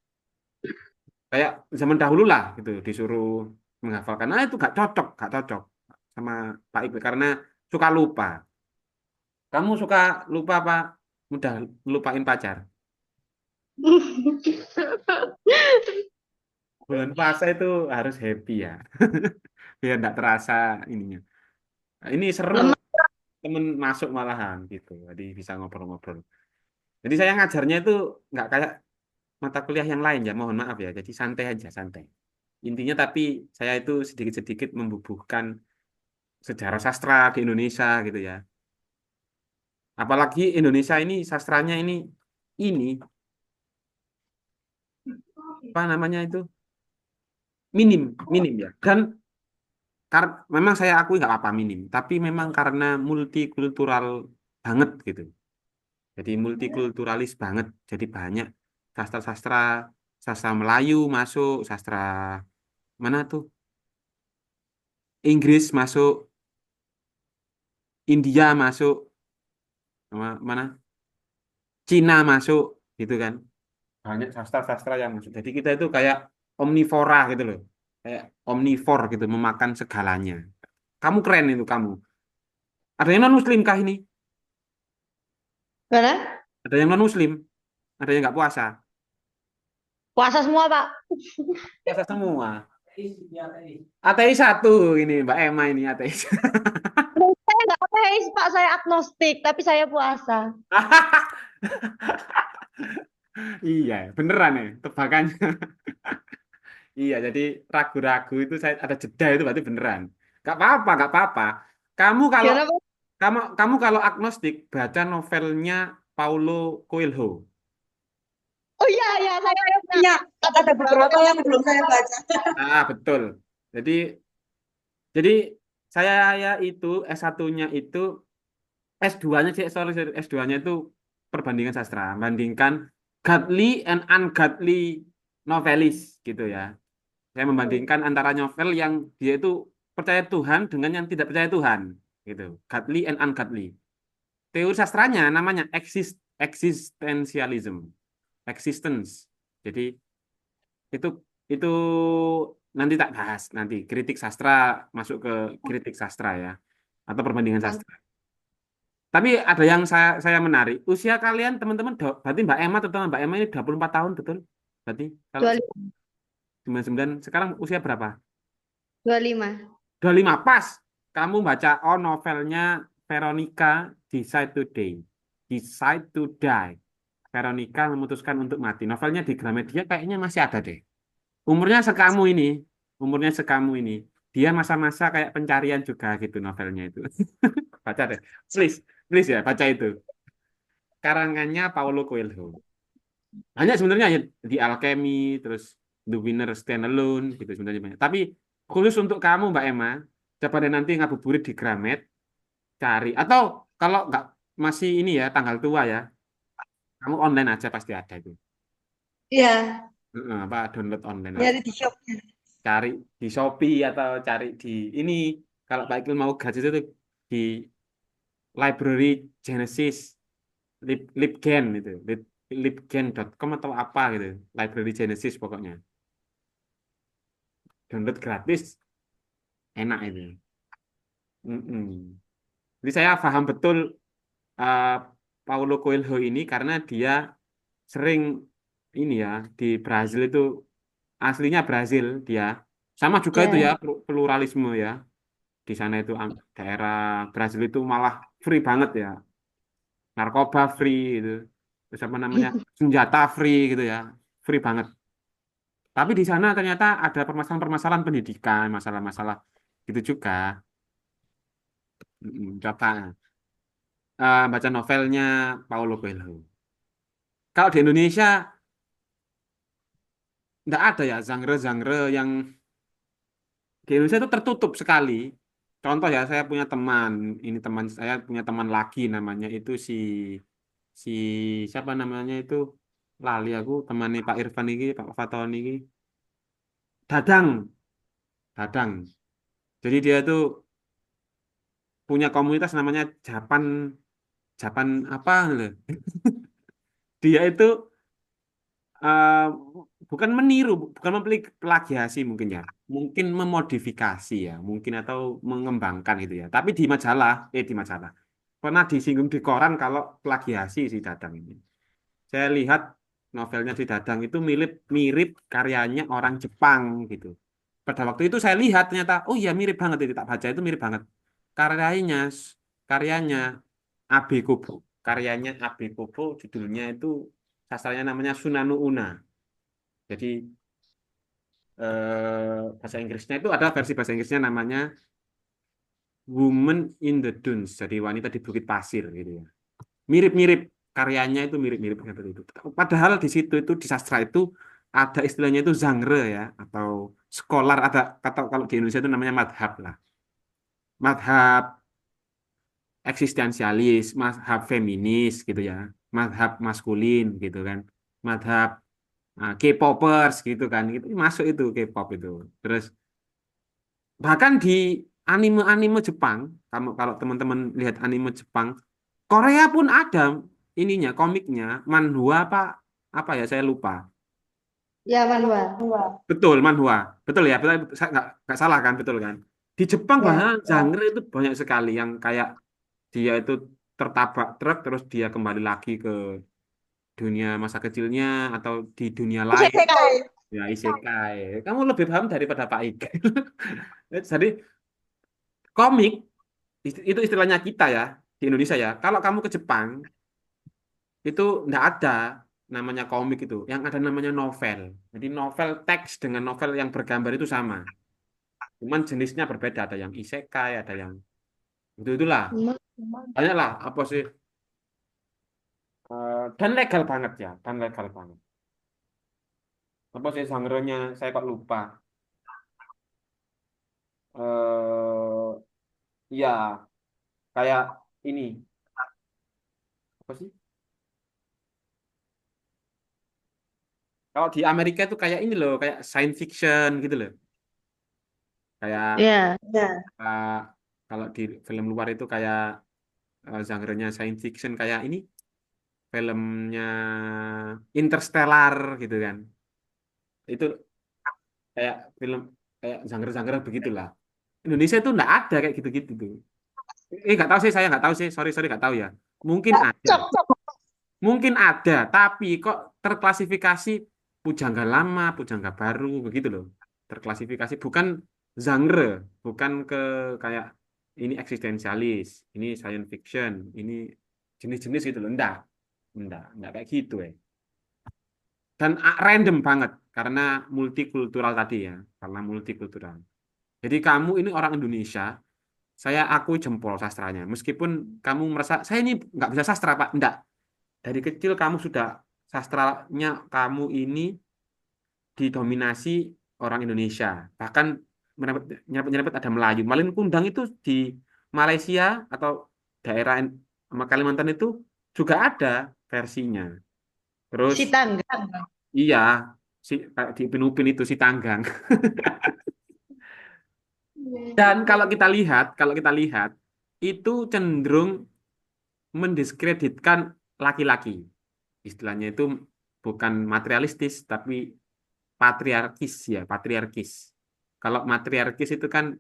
[SPEAKER 2] kayak zaman dahulu lah gitu disuruh menghafalkan. Nah itu gak cocok sama Pak Iqbal karena suka lupa. Kamu suka lupa apa? Mudah lupain pacar. Bulan puasa itu harus happy ya, biar nggak terasa ininya. Nah, ini seru, temen masuk malahan gitu, jadi bisa ngobrol-ngobrol. Jadi saya ngajarnya itu nggak kayak mata kuliah yang lain ya, mohon maaf ya. Jadi santai aja, santai. Intinya tapi saya itu sedikit-sedikit membubuhkan sejarah sastra di Indonesia gitu ya. Apalagi Indonesia ini sastranya ini apa namanya itu minim, minim ya. Dan memang saya akui nggak apa minim, tapi memang karena multikultural banget gitu. Jadi multikulturalis banget. Jadi banyak sastra-sastra, sastra Melayu masuk, sastra mana tuh? Inggris masuk, India masuk, mana? Cina masuk, gitu kan? banyak sastra-sastra yang masuk. Jadi kita itu kayak omnivora gitu loh. Kayak omnivor gitu, memakan segalanya. Kamu keren itu kamu. Ada yang non muslim kah ini?
[SPEAKER 3] Mana?
[SPEAKER 2] Ada yang non muslim? Ada yang nggak puasa?
[SPEAKER 3] Puasa semua, Pak.
[SPEAKER 2] Puasa semua.
[SPEAKER 1] Dia tadi.
[SPEAKER 2] Ateis satu ini Mbak Emma ini ateis.
[SPEAKER 3] Saya nggak ateis, Pak. Saya agnostik, tapi saya puasa.
[SPEAKER 2] Iya, beneran ya tebakannya. Iya, jadi ragu-ragu itu saya ada jeda itu berarti beneran. Gak apa-apa, gak apa-apa. Kamu kalau
[SPEAKER 3] Gimana, Pak?
[SPEAKER 2] kamu kalau agnostik baca novelnya Paulo Coelho.
[SPEAKER 3] Oh iya, iya. Saya punya
[SPEAKER 4] Iya,
[SPEAKER 3] ada
[SPEAKER 4] ada
[SPEAKER 3] beberapa
[SPEAKER 4] beberapa yang belum saya baca.
[SPEAKER 2] Ah, betul. Jadi saya ya itu S1-nya itu S2-nya sih, sorry, sorry, S2-nya itu perbandingan sastra, bandingkan godly and ungodly novelis gitu ya. Saya membandingkan antara novel yang dia itu percaya Tuhan dengan yang tidak percaya Tuhan gitu. Godly and ungodly. Teori sastranya namanya existentialism, existence. Jadi itu itu nanti tak bahas nanti kritik sastra masuk ke kritik sastra ya atau perbandingan sastra. Tapi ada yang saya menarik. Usia kalian teman-teman berarti Mbak Emma terutama Mbak Emma ini 24 tahun betul? Berarti kalau
[SPEAKER 3] 25.
[SPEAKER 2] 99 sekarang usia berapa?
[SPEAKER 3] 25.
[SPEAKER 2] 25 pas. Kamu baca oh novelnya Veronica Decide to Die. Decide to Die. Veronica memutuskan untuk mati. Novelnya di Gramedia kayaknya masih ada deh. Umurnya sekamu ini, umurnya sekamu ini. Dia masa-masa kayak pencarian juga gitu novelnya itu. Baca deh. Please, please ya, baca itu. Karangannya Paulo Coelho. Banyak sebenarnya ya di Alchemy, terus The Winner Stand Alone gitu sebenarnya banyak. Tapi khusus untuk kamu Mbak Emma, coba deh nanti ngabuburit di Gramet, cari. Atau kalau nggak masih ini ya tanggal tua ya, kamu online aja pasti ada itu.
[SPEAKER 4] Iya,
[SPEAKER 2] Apa download online aja.
[SPEAKER 4] nyari di shop.
[SPEAKER 2] Cari di Shopee atau cari di ini. Kalau Pak Iqbal mau gratis itu di Library Genesis, Libgen itu, libgen.com atau apa gitu, Library Genesis pokoknya. Download gratis, enak itu. Mm-mm. Jadi saya paham betul uh, Paulo Coelho ini karena dia sering ini ya di Brazil itu aslinya Brazil dia sama juga itu ya
[SPEAKER 3] Ya.
[SPEAKER 2] pluralisme ya di sana itu daerah Brazil itu malah free banget ya narkoba free itu terus apa namanya senjata free gitu ya free banget tapi di sana ternyata ada permasalahan-permasalahan pendidikan masalah-masalah gitu juga. Coba baca novelnya Paulo Coelho. Kalau di Indonesia nggak ada ya genre-genre yang di Indonesia itu tertutup sekali. Contoh ya, saya punya teman, ini teman saya punya teman lagi namanya itu si siapa namanya itu lali aku temannya Pak Irfan ini, Pak Faton ini, Dadang, Dadang. Jadi dia itu punya komunitas namanya Japan Japan apa loh. Dia itu eh, bukan meniru, bukan memplagiasi mungkin ya, mungkin memodifikasi ya, mungkin atau mengembangkan itu ya. Tapi di majalah, pernah disinggung di koran kalau plagiasi si Dadang ini. Saya lihat novelnya si Dadang itu mirip mirip karyanya orang Jepang gitu. Pada waktu itu saya lihat ternyata, oh iya mirip banget itu tak baca itu mirip banget. Karyanya, karyanya Abe Kobo, karyanya Abe Kobo judulnya itu sastranya namanya Sunanu Una. Jadi bahasa Inggrisnya itu ada versi bahasa Inggrisnya namanya Woman in the Dunes. Jadi wanita di bukit pasir gitu ya. Mirip-mirip karyanya itu mirip-mirip seperti itu. Padahal di situ itu di sastra itu ada istilahnya itu genre ya atau scholar ada kata kalau di Indonesia itu namanya madhab lah. Madhab eksistensialis, madhab feminis gitu ya. Madhab maskulin gitu kan. Madhab K-popers gitu kan. Itu masuk itu K-pop itu. Terus bahkan di anime-anime Jepang, kamu kalau teman-teman lihat anime Jepang, Korea pun ada ininya komiknya, manhwa apa apa ya, saya lupa.
[SPEAKER 3] Ya, manhwa.
[SPEAKER 2] Betul, manhwa. Betul ya, betul, saya nggak salah kan, betul kan? Di Jepang
[SPEAKER 3] Ya.
[SPEAKER 2] bahkan genre itu banyak sekali yang kayak dia itu tertabrak truk terus dia kembali lagi ke dunia masa kecilnya atau di dunia lain.
[SPEAKER 4] Isekai.
[SPEAKER 2] Ya, isekai. Kamu lebih paham daripada Pak Ik. Jadi komik itu istilahnya kita ya di Indonesia ya. Kalau kamu ke Jepang itu nggak ada namanya komik itu. Yang ada namanya novel. Jadi novel teks dengan novel yang bergambar itu sama. Cuman jenisnya berbeda. Ada yang isekai, ada yang itulah. Banyak lah apa sih? Dan legal banget ya, dan legal banget. Apa sih genre-nya? Saya kok lupa. Ya kayak ini apa sih? Kalau di Amerika itu kayak ini loh, kayak science fiction gitu loh. Kayak
[SPEAKER 3] Ya.
[SPEAKER 2] uh, kalau di film luar itu kayak genre-nya science fiction kayak ini filmnya Interstellar gitu kan. Itu kayak film kayak genre-genre begitulah. Indonesia itu enggak ada kayak gitu-gitu tuh. Nggak tahu sih, saya nggak tahu sih. Sorry, sorry nggak tahu ya. Mungkin ada. Mungkin ada, tapi kok terklasifikasi pujangga lama, pujangga baru, begitu loh. Terklasifikasi bukan genre, bukan ke kayak ini eksistensialis, ini science fiction, ini jenis-jenis gitu loh. Enggak kayak gitu ya. Dan random banget karena multikultural tadi ya, karena multikultural. Jadi kamu ini orang Indonesia, saya akui jempol sastranya. Meskipun kamu merasa saya ini nggak bisa sastra, Pak. Enggak. Dari kecil kamu sudah sastranya kamu ini didominasi orang Indonesia. Bahkan nyerempet-nyerempet ada Melayu. Malin Kundang itu di Malaysia atau daerah sama Kalimantan itu juga ada versinya. Terus
[SPEAKER 3] Si tangga.
[SPEAKER 2] iya, kayak di Upin Upin itu si Tanggang. Dan kalau kita lihat itu cenderung mendiskreditkan laki-laki. Istilahnya itu bukan materialistis tapi patriarkis ya, patriarkis. Kalau matriarkis itu kan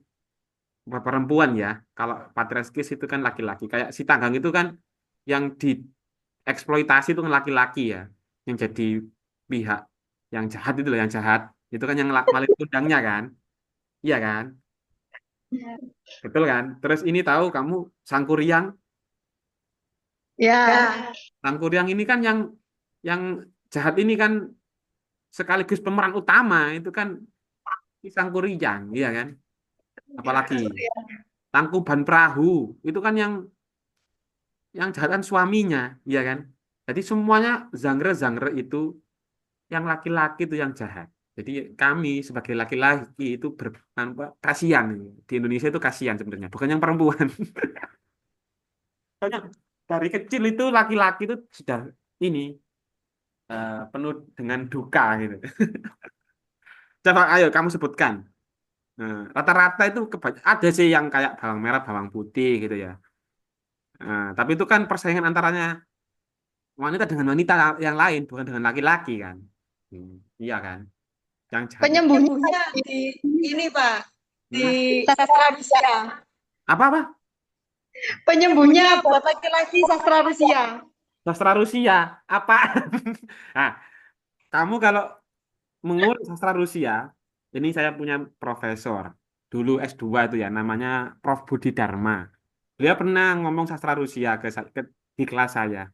[SPEAKER 2] perempuan ya, kalau patriarkis itu kan laki-laki. Kayak si Tanggang itu kan yang dieksploitasi itu kan laki-laki ya, yang jadi pihak yang jahat itu loh, yang jahat. Itu kan yang maling kundangnya kan, iya kan, betul kan. Terus ini tahu kamu Sangkuriang,
[SPEAKER 3] Ya.
[SPEAKER 2] Sangkuriang ini kan yang jahat ini kan sekaligus pemeran utama itu kan si Sangkuriang, iya kan. Apalagi Tangkuban Perahu itu kan yang jahat kan suaminya, iya kan. Jadi semuanya genre-genre itu yang laki-laki itu yang jahat. Jadi kami sebagai laki-laki itu kasihan. Di Indonesia itu kasihan sebenarnya, bukan yang perempuan. Soalnya dari kecil itu laki-laki itu sudah ini penuh dengan duka gitu. Coba ayo kamu sebutkan. Nah, rata-rata itu ada sih yang kayak bawang merah, bawang putih gitu ya. Nah, tapi itu kan persaingan antaranya wanita dengan wanita yang lain, bukan dengan laki-laki kan. Hmm, iya kan? Yang jahat itu
[SPEAKER 3] Penyembuhnya
[SPEAKER 4] Ibunya di ini Pak, di
[SPEAKER 2] hmm,
[SPEAKER 4] sastra Rusia.
[SPEAKER 2] apa?
[SPEAKER 3] penyembuhnya buat laki-laki sastra Rusia.
[SPEAKER 2] Sastra Rusia. Apa? Nah, kamu kalau mengulik sastra Rusia, ini saya punya profesor dulu S2 itu ya, namanya Prof. Budi Dharma. Dia pernah ngomong sastra Rusia di kelas saya.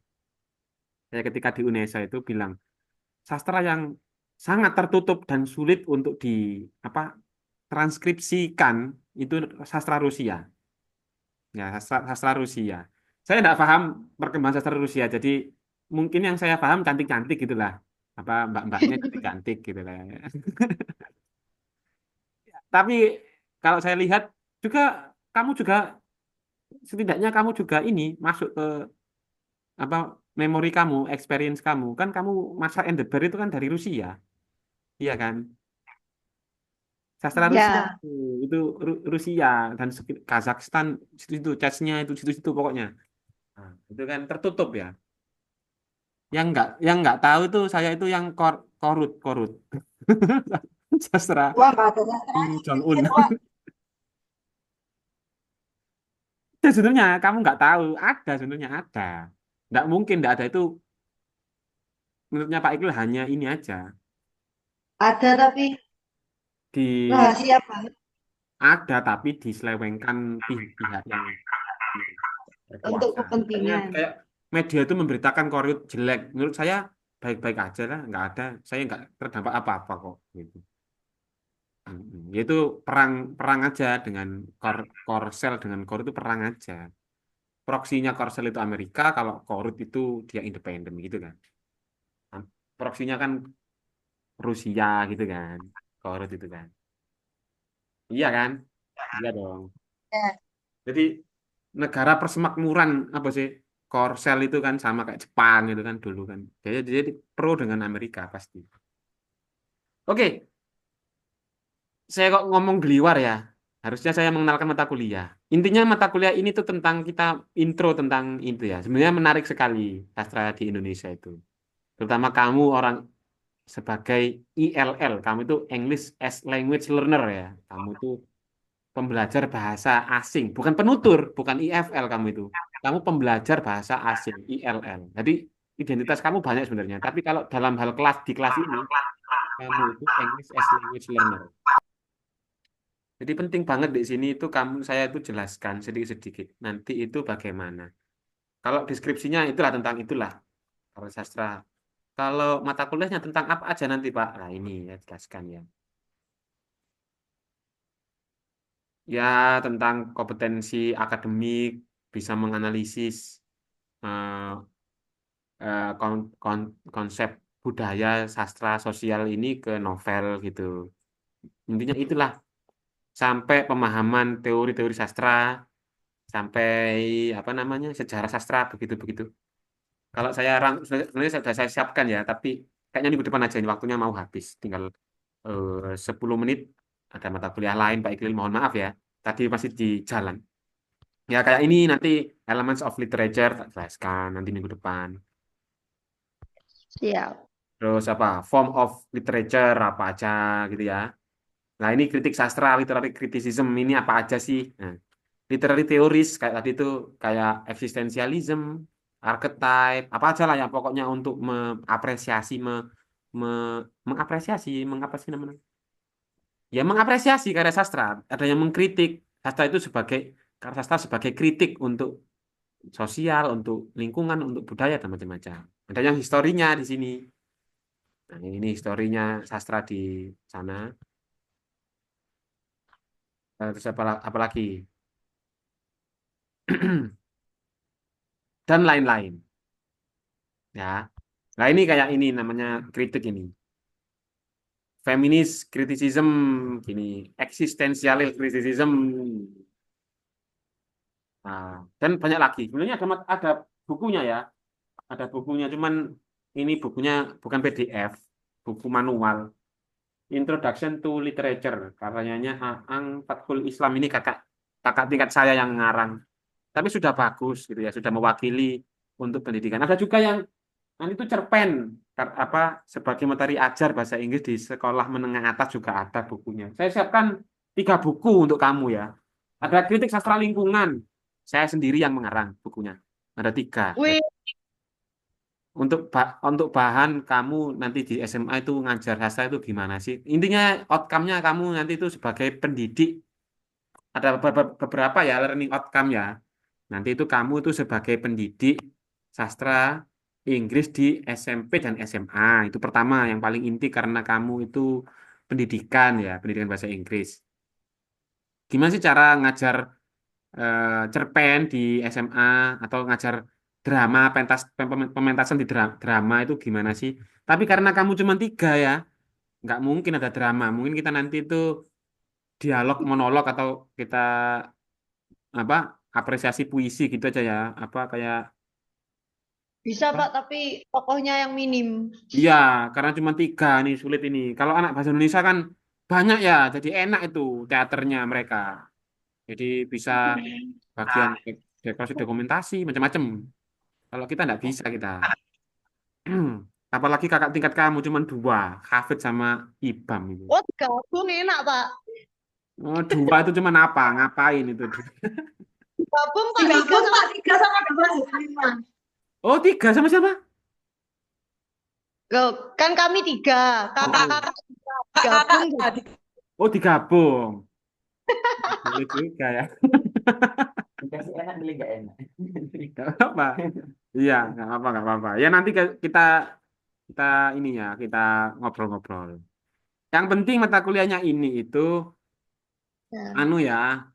[SPEAKER 2] Saya ketika di UNESA itu bilang, sastra yang sangat tertutup dan sulit untuk di apa transkripsikan itu sastra Rusia. Ya, sastra Rusia. Saya tidak paham perkembangan sastra Rusia, jadi mungkin yang saya paham cantik-cantik gitulah. Apa mbak-mbaknya cantik-cantik gitu lah. Tapi kalau saya lihat juga kamu juga setidaknya kamu juga ini masuk ke apa memori kamu, experience kamu. Kan kamu Marshall and the Bear itu kan dari Rusia. Iya kan? Sastra Rusia
[SPEAKER 3] Ya.
[SPEAKER 2] itu Rusia dan Kazakhstan situ-situ Chechnya itu situ-situ pokoknya. Nah, itu kan tertutup ya. Yang nggak tahu tuh saya itu yang korut. Sastra
[SPEAKER 4] Wah, nggak ada
[SPEAKER 2] Kim
[SPEAKER 4] sastranya.
[SPEAKER 2] Jong Un.
[SPEAKER 4] Itu, Pak.
[SPEAKER 2] Ya, sebenarnya kamu nggak tahu, ada sebenarnya ada. Nggak mungkin nggak ada itu menurutnya Pak Iqbal hanya ini aja
[SPEAKER 4] Ada tapi
[SPEAKER 2] di
[SPEAKER 4] rahasia banget
[SPEAKER 2] ada tapi diselewengkan pihak-pihak yang
[SPEAKER 4] untuk
[SPEAKER 2] berkuasa. Makanya
[SPEAKER 4] kepentingan.
[SPEAKER 2] kayak media itu memberitakan Korut jelek. Menurut saya baik-baik aja lah, nggak ada. Saya nggak terdampak apa-apa kok. Gitu. Yaitu perang perang aja dengan Korsel dengan Korut itu perang aja. Proksinya Korsel itu Amerika, kalau Korut itu dia independen gitu kan. Proksinya kan Rusia gitu kan. Korut itu kan. Iya kan? Iya dong.
[SPEAKER 4] Ya.
[SPEAKER 2] Jadi negara persemakmuran apa sih? Korsel itu kan sama kayak Jepang itu kan dulu kan. Jadi pro dengan Amerika pasti. Oke, saya kok ngomong geliwar ya. Harusnya saya mengenalkan mata kuliah. Intinya mata kuliah ini tuh tentang kita intro tentang itu ya. Sebenarnya menarik sekali sastra di Indonesia itu. Terutama kamu orang sebagai ILL, kamu itu English as Language Learner ya. Kamu itu pembelajar bahasa asing, bukan penutur, bukan IFL kamu itu. Kamu pembelajar bahasa asing, ILL. Jadi identitas kamu banyak sebenarnya. Tapi kalau dalam hal kelas di kelas ini, kamu itu English as Language Learner. Jadi penting banget di sini itu saya itu jelaskan sedikit-sedikit. Nanti itu bagaimana. Kalau deskripsinya itulah tentang itulah kalau sastra. Kalau mata kuliahnya tentang apa aja nanti Pak? Nah ini ya jelaskan ya. Ya tentang kompetensi akademik, bisa menganalisis eh, konsep budaya, sastra, sosial ini ke novel gitu. Intinya itulah sampai pemahaman teori-teori sastra, sampai apa namanya sejarah sastra begitu-begitu. Kalau sebenarnya sudah saya siapkan ya, tapi kayaknya minggu depan aja ini waktunya mau habis. Tinggal 10 menit ada mata kuliah lain Pak Iqlil, mohon maaf ya. Tadi masih di jalan. Ya kayak ini nanti Elements of Literature tak jelaskan nanti minggu depan.
[SPEAKER 3] Siap.
[SPEAKER 2] Terus apa? Form of Literature apa aja gitu ya. Nah, ini kritik sastra, literary criticism ini apa aja sih? Nah, literary theories kayak tadi itu kayak eksistensialism, archetype, apa aja lah ya pokoknya untuk mengapresiasi mengapresiasi, mengapa sih namanya? Ya mengapresiasi karya sastra. Ada yang mengkritik sastra itu sebagai karya sastra sebagai kritik untuk sosial, untuk lingkungan, untuk budaya dan macam-macam. Ada yang historinya di sini. Nah, ini historinya sastra di sana. Terus apa lagi? Dan lain-lain. Ya. Nah, ini kayak ini namanya kritik ini. Feminis criticism gini, existential criticism. Nah, dan banyak lagi. Sebenarnya ada bukunya ya. Ada bukunya cuman ini bukunya bukan PDF, buku manual. Introduction to Literature karyanya Aang Fathul Islam ini kakak kakak tingkat saya yang ngarang. Tapi sudah bagus gitu ya, sudah mewakili untuk pendidikan. Ada juga yang nanti itu cerpen apa sebagai materi ajar bahasa Inggris di sekolah menengah atas juga ada bukunya. Saya siapkan 3 buku untuk kamu ya. Ada kritik sastra lingkungan. Saya sendiri yang mengarang bukunya. Ada 3.
[SPEAKER 3] Wih,
[SPEAKER 2] Untuk bahan kamu nanti di SMA itu ngajar sastra itu gimana sih? Intinya outcome-nya kamu nanti itu sebagai pendidik ada beberapa ya learning outcome ya. Nanti itu kamu itu sebagai pendidik sastra Inggris di SMP dan SMA. Itu pertama yang paling inti karena kamu itu pendidikan ya, pendidikan bahasa Inggris. Gimana sih cara ngajar cerpen di SMA atau ngajar drama pementasan di drama itu gimana sih? Tapi karena kamu cuma 3 ya, nggak mungkin ada drama. Mungkin kita nanti itu dialog monolog atau kita apa apresiasi puisi gitu aja ya. Apa kayak
[SPEAKER 3] bisa Pak, tapi tokohnya yang minim.
[SPEAKER 2] iya, karena cuma 3 nih sulit ini. Kalau anak bahasa Indonesia kan banyak ya, jadi enak itu teaternya mereka. Jadi bisa bagian dekorasi dokumentasi macam-macam. Kalau kita nggak bisa kita. Apalagi kakak tingkat kamu cuma dua, Hafid sama Ibam itu.
[SPEAKER 3] Oh, gabung enak, Pak.
[SPEAKER 2] Oh, dua itu cuma apa? Ngapain itu?
[SPEAKER 3] Gabung, Pak, tiga
[SPEAKER 4] Digabung
[SPEAKER 3] sama
[SPEAKER 4] Pak, 3 sama 2 jadi 5.
[SPEAKER 2] Oh, tiga sama siapa?
[SPEAKER 3] Loh, kan kami tiga,
[SPEAKER 2] Oh,
[SPEAKER 3] kakak-kakak
[SPEAKER 4] Kakak
[SPEAKER 3] gabung.
[SPEAKER 2] oh digabung. Boleh juga ya.
[SPEAKER 1] Dikasih enak beli gak enak.
[SPEAKER 2] Gak apa. Iya, nggak apa-apa. Ya nanti kita kita ini ya, kita ngobrol-ngobrol. Yang penting mata kuliahnya ini itu
[SPEAKER 3] Ya.
[SPEAKER 2] anu ya,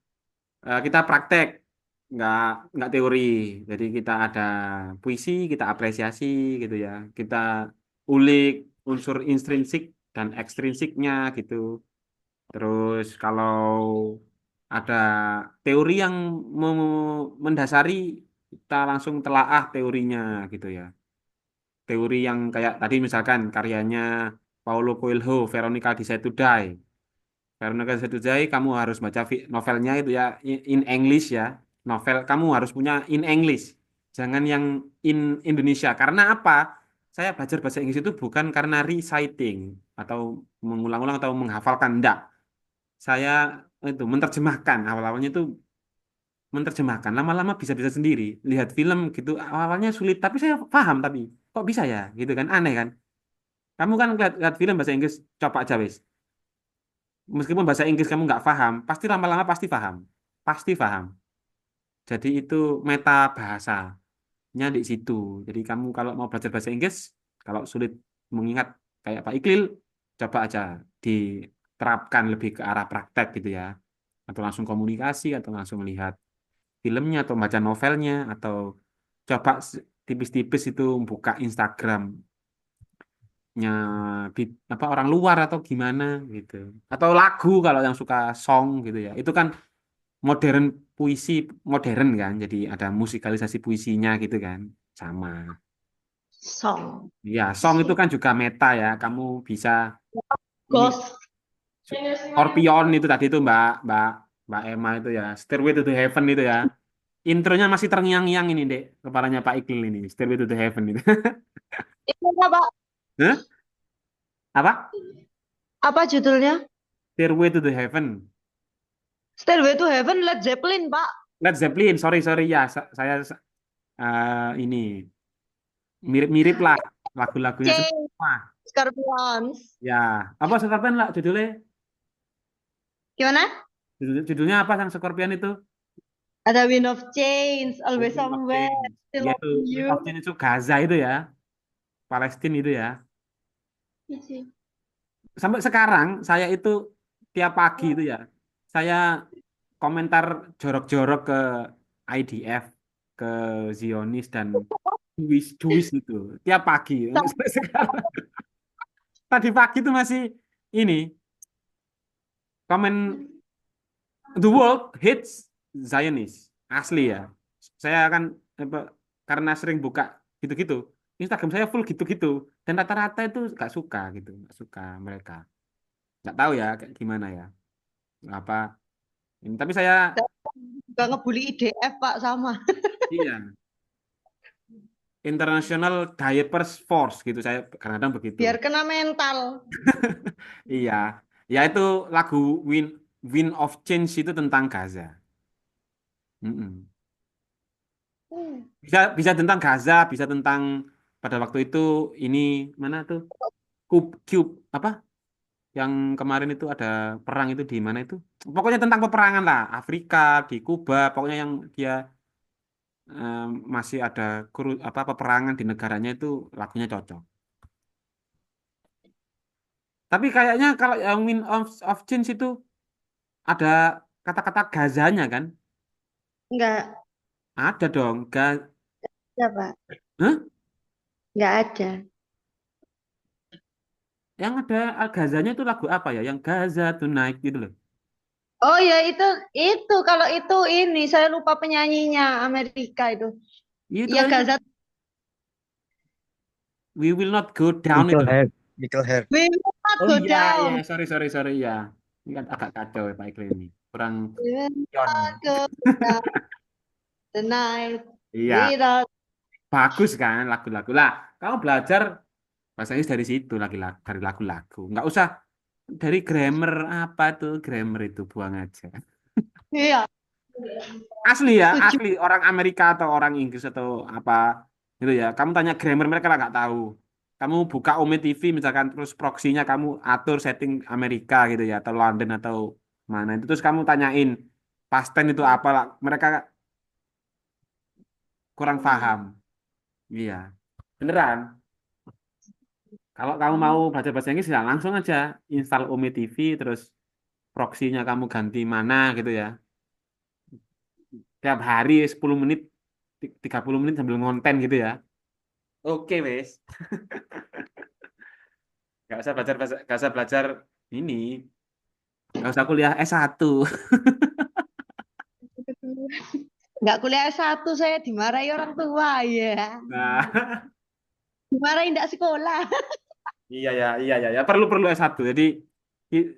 [SPEAKER 2] kita praktek, nggak nggak teori. Jadi kita ada puisi, kita apresiasi gitu ya. Kita ulik unsur intrinsik dan ekstrinsiknya gitu. Terus kalau ada teori yang mendasari, kita langsung telaah teorinya gitu ya. Teori yang kayak tadi misalkan karyanya Paulo Coelho, Veronica di Set to Die. Veronica di Set to Die, kamu harus baca novelnya itu ya in English ya. Novel kamu harus punya in English. Jangan yang in Indonesia. Karena apa? Saya belajar bahasa Inggris itu bukan karena reciting atau mengulang-ulang atau menghafalkan. Enggak. Saya itu menerjemahkan. Awal-awalnya itu menerjemahkan. Lama-lama bisa-bisa sendiri. Lihat film gitu. Awalnya sulit, tapi saya paham tapi kok bisa ya? Gitu kan aneh kan? Kamu kan lihat film bahasa Inggris, coba aja wis. Meskipun bahasa Inggris kamu nggak paham, pasti lama-lama pasti paham. Pasti paham. Jadi itu meta bahasanya di situ. Jadi kamu kalau mau belajar bahasa Inggris, kalau sulit mengingat kayak Pak Iklil, coba aja diterapkan lebih ke arah praktek gitu ya. Atau langsung komunikasi, atau langsung melihat filmnya, atau baca novelnya, atau coba tipis-tipis itu buka Instagram nya apa orang luar atau gimana gitu atau lagu kalau yang suka song gitu ya itu kan modern puisi modern kan jadi ada musikalisasi puisinya gitu kan sama
[SPEAKER 3] Song.
[SPEAKER 2] ya song itu kan juga meta ya kamu bisa ini
[SPEAKER 3] Ghost.
[SPEAKER 2] Scorpion itu tadi itu Mbak Mbak Mbak Emma itu ya Stairway to the Heaven itu ya intronya masih terngiang-ngiang ini dek kepalanya Pak Iqbal ini Stairway to the Heaven itu
[SPEAKER 3] Itu apa, Pak?
[SPEAKER 2] Hah? Apa
[SPEAKER 3] Apa judulnya?
[SPEAKER 2] Stairway to the Heaven
[SPEAKER 3] Stairway to Heaven, Led Zeppelin, Pak.
[SPEAKER 2] Led Zeppelin, sorry ya, saya ini mirip-mirip lah lagu-lagunya
[SPEAKER 3] Change,
[SPEAKER 2] semua.
[SPEAKER 3] Scorpions.
[SPEAKER 2] Ya, apa Scorpion lah judulnya?
[SPEAKER 3] Gimana?
[SPEAKER 2] Judulnya apa sang Scorpion itu?
[SPEAKER 3] Ada Wind of Change,
[SPEAKER 2] Oh,
[SPEAKER 3] Always
[SPEAKER 2] Wind of
[SPEAKER 3] Somewhere,
[SPEAKER 2] Change.
[SPEAKER 3] Still
[SPEAKER 2] Ya itu
[SPEAKER 3] Loving
[SPEAKER 2] Wind
[SPEAKER 3] You.
[SPEAKER 2] of Change itu Gaza itu ya, Palestina itu ya. Sampai sekarang saya itu tiap pagi itu ya, saya komentar jorok-jorok ke IDF, ke Zionis dan Jewish itu tiap pagi sampai sekarang. Tadi pagi itu masih ini komen the world hates Zionist asli ya. Saya akan karena sering buka gitu-gitu. Instagram saya full gitu-gitu dan rata-rata itu nggak suka gitu, nggak suka mereka. Nggak tahu ya kayak gimana ya. Apa ini tapi saya
[SPEAKER 3] Gak ngebully IDF, Pak, sama.
[SPEAKER 2] iya International Diapers Force gitu saya kadang-kadang begitu.
[SPEAKER 3] Biar kena mental.
[SPEAKER 2] Iya. Ya itu lagu Wind Wind of Change itu tentang Gaza. Mm-mm. Bisa bisa tentang Gaza, bisa tentang pada waktu itu ini mana tuh Cube apa yang kemarin itu ada perang itu di mana itu? Pokoknya tentang peperangan lah, Afrika, di Kuba, pokoknya yang dia masih ada apa peperangan di negaranya itu lagunya cocok. Tapi kayaknya kalau yang of Change itu ada kata-kata Gazanya kan?
[SPEAKER 3] Enggak,
[SPEAKER 2] Ada dong.
[SPEAKER 3] ya, Pak.
[SPEAKER 2] Hah?
[SPEAKER 3] Enggak ada.
[SPEAKER 2] Yang ada Gazanya itu lagu apa ya? Yang Gaza Tonight gitu loh.
[SPEAKER 3] Oh ya, itu kalau itu ini saya lupa penyanyinya Amerika itu.
[SPEAKER 2] Itu
[SPEAKER 3] Ya,
[SPEAKER 2] kan
[SPEAKER 3] Gaza.
[SPEAKER 2] We Will Not Go Down itu
[SPEAKER 5] Michael
[SPEAKER 2] loh.
[SPEAKER 5] Hare, Michael Hare.
[SPEAKER 3] We will not
[SPEAKER 2] Oh
[SPEAKER 3] go
[SPEAKER 2] iya, iya,
[SPEAKER 3] down.
[SPEAKER 2] sorry ya. Ini kan agak kacau ya Pak Iklim ini. Kurang
[SPEAKER 3] We will
[SPEAKER 2] pion.
[SPEAKER 3] not go down tonight
[SPEAKER 2] Iya,
[SPEAKER 3] without.
[SPEAKER 2] Bagus kan lagu-lagu. Lah, kamu belajar bahasa Inggris dari situ dari lagu-lagu. Nggak usah dari grammar apa tuh grammar itu buang aja.
[SPEAKER 3] Iya,
[SPEAKER 2] Asli ya,
[SPEAKER 3] setuju.
[SPEAKER 2] asli orang Amerika atau orang Inggris atau apa gitu ya. Kamu tanya grammar mereka lah nggak tahu. Kamu buka Ome TV misalkan terus proksinya kamu atur setting Amerika gitu ya atau London atau mana itu terus kamu tanyain past tense itu apa lah. Mereka kurang paham. Iya, beneran. Kalau kamu mau baca bahasa Inggris ya langsung aja install Ome TV terus proksinya kamu ganti mana gitu ya. Tiap hari 10 menit 30 menit sambil ngonten gitu ya. Oke, wes. Gak usah belajar ini. Gak usah kuliah S1.
[SPEAKER 3] Nggak kuliah S1 saya dimarahi orang tua ya.
[SPEAKER 2] Nah,
[SPEAKER 3] Dimarahi nggak sekolah.
[SPEAKER 2] iya ya. Perlu S1. Jadi i-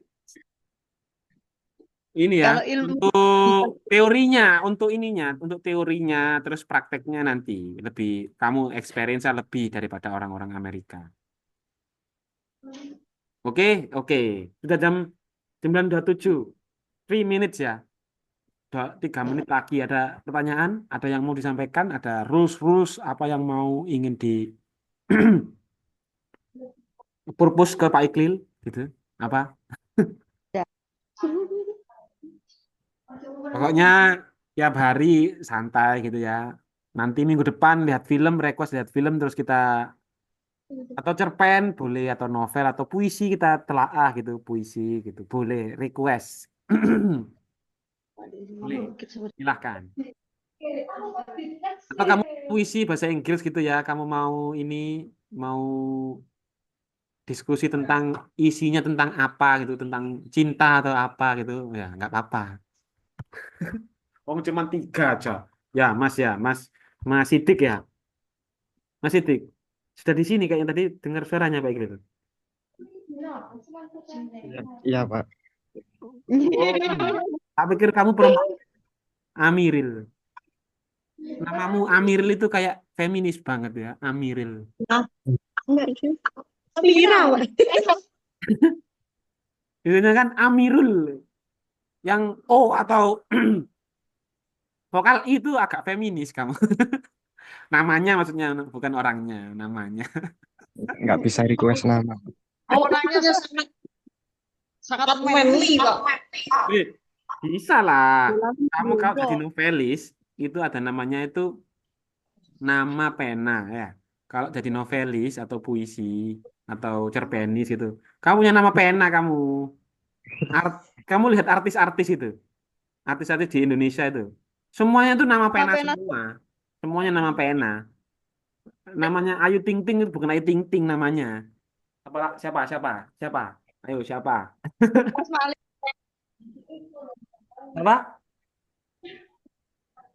[SPEAKER 2] ini ya
[SPEAKER 3] Kalau ilmu
[SPEAKER 2] untuk teorinya, untuk teorinya terus prakteknya nanti lebih kamu experience lebih daripada orang-orang Amerika. Oke, oke. Sudah jam 9.27. 3 minutes ya. 3 menit lagi ada pertanyaan, ada yang mau disampaikan, ada rules apa yang mau ingin di purpose ke Pak Iklil gitu. Apa?
[SPEAKER 3] ya.
[SPEAKER 2] Pokoknya tiap hari santai gitu ya. Nanti minggu depan request lihat film terus kita atau cerpen boleh atau novel atau puisi kita telaah gitu, puisi gitu. Boleh request. Boleh. Silahkan. Atau kamu puisi bahasa Inggris gitu ya, kamu mau ini mau diskusi tentang isinya tentang apa gitu, tentang cinta atau apa gitu, ya nggak apa-apa. Oh, cuma 3 aja. Mas Sidik ya, Mas Sidik. Sudah di sini kayaknya tadi dengar suaranya Pak Iqbal.
[SPEAKER 5] Iya, Pak.
[SPEAKER 2] Oh, tak pikir kamu perempuan Amiril. Namamu Amiril itu kayak feminis banget ya, Amiril.
[SPEAKER 4] Enggak sih. Mira, Pak.
[SPEAKER 2] Itu kan Amirul yang O atau vokal I itu agak feminis kamu. Namanya maksudnya bukan orangnya, namanya.
[SPEAKER 5] Nggak bisa request nama.
[SPEAKER 4] Orangnya sangat sangat manly, Pak.
[SPEAKER 2] Eh, Bisa lah.
[SPEAKER 3] Bola
[SPEAKER 2] Kamu kalau
[SPEAKER 3] Bro.
[SPEAKER 2] jadi novelis itu ada namanya itu nama pena ya. Kalau jadi novelis atau puisi atau cerpenis gitu, kamu punya nama pena kamu. Kamu lihat artis-artis itu, artis-artis di Indonesia itu, semuanya itu nama
[SPEAKER 3] Nama
[SPEAKER 2] pena
[SPEAKER 3] pena
[SPEAKER 2] semua. Semuanya nama pena. Namanya Ayu Ting Ting itu bukan Ayu Ting Ting namanya. Apa siapa siapa siapa? Ayo siapa?
[SPEAKER 3] Rosmali,
[SPEAKER 2] Apa?